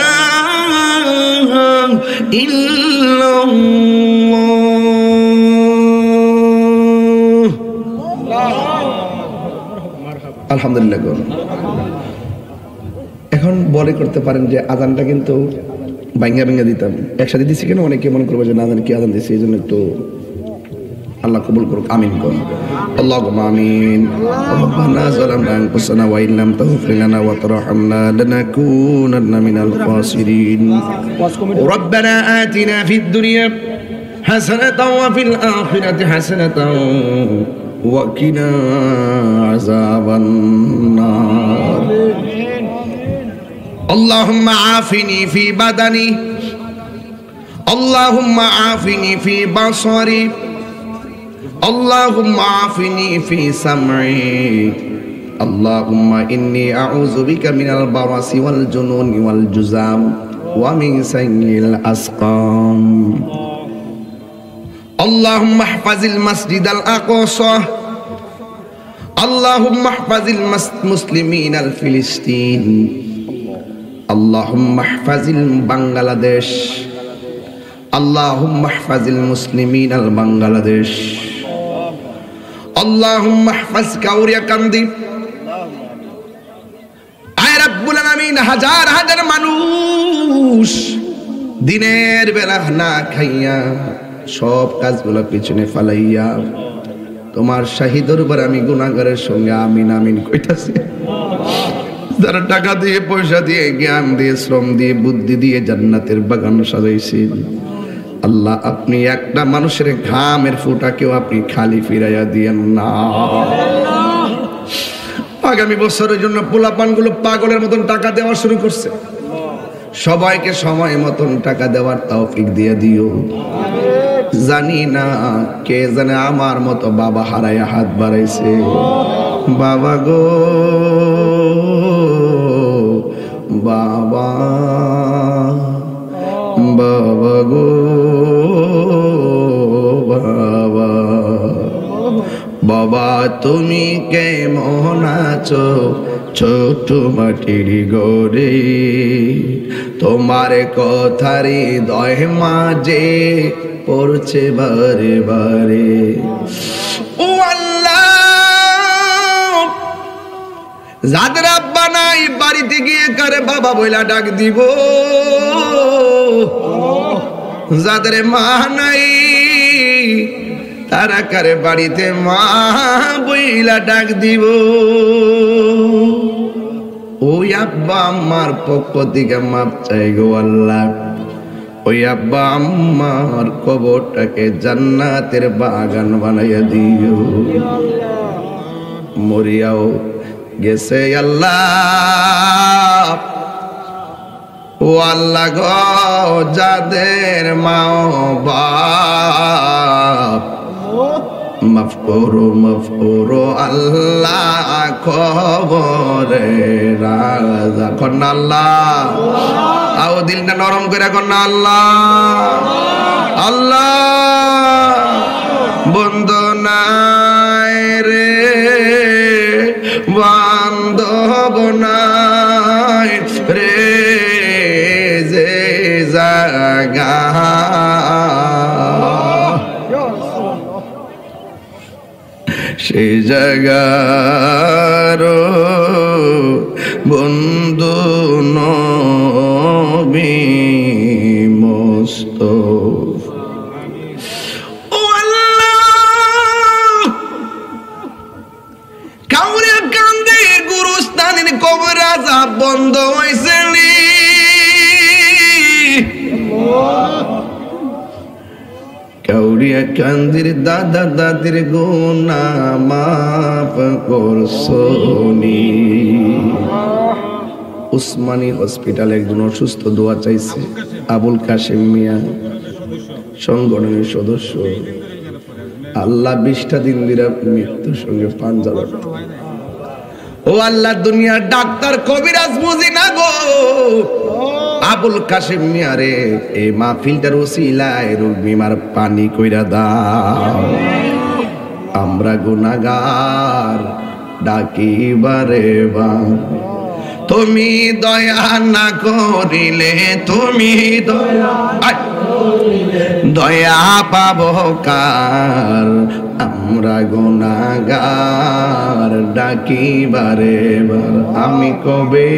إلا الله الحمد لله এখন বলে করতে পারেন যে আজানটা কিন্তু ভাঙ্গা ভাঙ্গা দিতাম একসাথে দিছি কেন অনেকে মনে করবে যে না জানি কি আজান দিছি এই জন্য একটু আল্লাহ কবুল করুক আমিন করুন اللهم آمين ربنا ظلمنا أنفسنا وإن لم تغفر لنا وترحمنا لنكونن من الخاسرين ربنا آتنا في الدنيا حسنة وفي الآخرة حسنة وقنا عذاب النار اللهم عافني في بدني اللهم عافني في بصري اللهم عافني في سمعي اللهم إني أعوذ بك من البرص والجنون والجذام ومن سيء الأسقام اللهم احفظ المسجد الأقصى اللهم احفظ المسلمين الفلسطين اللهم احفظ بنغلاديش اللهم احفظ المسلمين البنغلاديش اللهم احفظ কাউরিয়া কান্দি আয় রব্বুল আলামিন হাজার হাজার মানুষ দিনের বেলা না খাইয়া সব কাজগুলো পিছনে ফালাইয়া তোমার শাহী দরবারে আমি গুনাহগারের সঙ্গে আমিন আমিন কইতাছি যারা টাকা দিয়ে পয়সা দিয়ে জ্ঞান দিয়ে শ্রম দিয়ে বুদ্ধি দিয়ে জান্নাতের বাগান সাজাইছেন আল্লাহ আপনি একটা মানুষের ঘামের ফোঁটাকেও আপনি খালি ফিরাইয়া দিয়েন না আগামী বছরের জন্য পোলাপানগুলো পাগলের মতন টাকা দেওয়া শুরু করছে সবাইকে সময় মতন টাকা দেওয়ার তৌফিক দিয়ে দিও জানি না কে জানে আমার মতো বাবা হারাইয়া হাত বাড়াইছে বাবা গো বাবা বাবা গো বাবা তুমি কেমন আছো ছোট মাটির গড়ে, তোমার কথারে হৃদয় মাঝে পড়ছে বারে বারে। ও আল্লাহ, যাদের আব্বা নাই বাড়িতে গিয়ে কারে বাবা বইলা ডাক দিব, যাদের মা নাই তারা কারে বাড়িতে মা বইলা ডাক দিব। ওই আব্বা আম্মার পক্ষ থেকে মাপ চাই গো আল্লাহ। ওই আব্বা আম্মার কবরটাকে জান্নাতের বাগান বানাইয়া দিও। মরিয়াও গেছে আল্লাহ, ও আল্লাহ গো, যাদের মা বাপ মাফ করো আল্লাহ, খবরে রাজা কন্যা আল্লাহ, আও দিলটা নরম করে কন্যা আল্লাহ। আল্লাহ বন্ধু নাই রে, বান্ধব নাই রে, যে জাগা সেই জাগার বন্ধু নবী মুস্তাফা। ও আল্লাহ, কাউরে কান্দের গুরুস্থানের কবর আযাব বন্ধ হইছে নি, কাউরিয়া কান্দির দাদা দাদির গুনাহ মাফ করছনি। উসমানী হসপিটালে একজন অসুস্থ দোয়া চাইছে, আবুল কাশেম মিয়া সংগঠনের সদস্য। আল্লাহ 20টা দিন ধরে মৃত্যুর সঙ্গে পাঞ্জা লড়ত। ও আল্লাহ, দুনিয়ার ডাক্তার কবিরাজ বুঝি না গো, আবুল কাশেম মিয়ারে এই মাহফিলটার ওসিলায় রোগ বিমার পানি কইরা দাও। আমরা গুনাহগার ডাকি বারে বার, তুমি দয়া না করিলে, তুমি দয়া পাবো কার, আমরা গুনাহগার ডাকি বারে বার। আমি কবে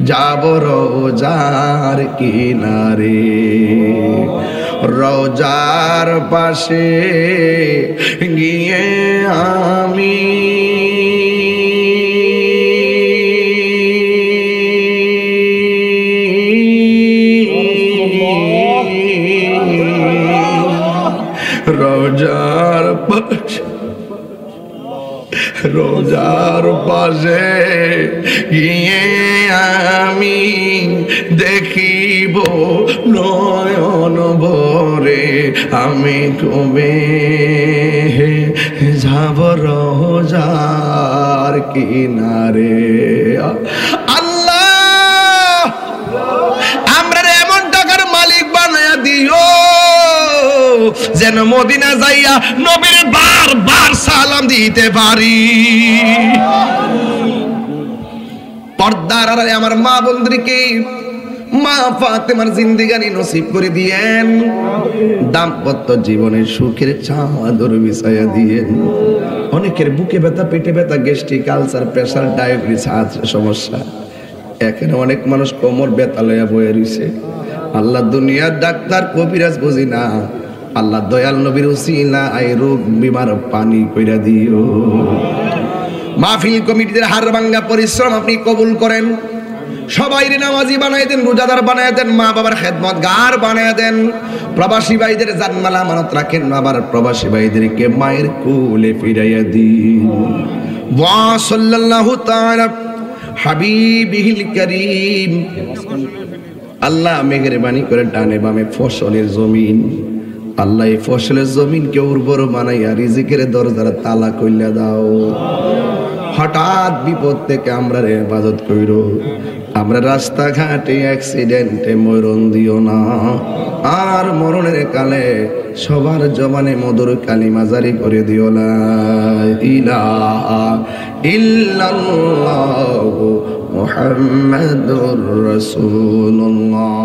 যাব রোজার কিনারে, রোজার পাশে গিয়ে আমি রোজার পাশে গিয়ে আমি দেখিব নয়ন ভরে, আমি কবে যাব রোজার কিনারে। আল্লাহ, আমরা এমন টাকার মালিক বানায়া দিও যেন মদিনা যাইয়া নবীর বারবার সালাম দিতে পারি। পর্দার আড়ালে আমার মা বোনদেরকে মা ফাতেমার জিন্দেগানি নসিব করে দিয়েন, দাম্পত্য জীবনের সুখের চাদর বিছায়া দিয়েন। অনেকের বুকে ব্যথা, পেটে ব্যথা, গ্যাস্ট্রিক, আলসার, প্রেসার, ডায়াবেটিস আছে সমস্যা। এখানে অনেক মানুষ কোমর ব্যথা লইয়া বয়ে রইছে। আল্লাহ দুনিয়ার ডাক্তার কবিরাজ বুঝি না, আল্লাহ দয়াল নবীর উসিলা আই রোগ বিমার পানি কইরা দিও। মাহফিল কমিটিদের হাড় ভাঙ্গা পরিশ্রম আপনি কবুল করেন। সবাইরে নামাজি বানাই দেন, রোজাদার বানাই দেন, মা বাবার খেদমতগার বানাই দেন। প্রবাসী ভাইদের জানমাল আমানত রাখেন, আবার প্রবাসী ভাইদেরকে মায়ের কোলে ফিরাইয়া দিন। ওয়া সাল্লাল্লাহু তাআলা হাবিবিহিল কারীম। আল্লাহ মেহেরবানি করে ডানে বামে ফসলের জমিন, আল্লাহ এই ফসলের জমিনকে উর্বর বানাইয়া রিজিকের দরজার তালা কইলা দাও। হঠাৎ বিপদ থেকে আমরা হেফাজত কইরো। আমরা রাস্তাঘাটে অ্যাক্সিডেন্টে মরণ দিও না। আর মরণের কালে সবার জবানে মধুর কালিমা জারি করে দিও লা ইলাহা ইল্লাল্লাহু মুহাম্মাদুর রাসূলুল্লাহ।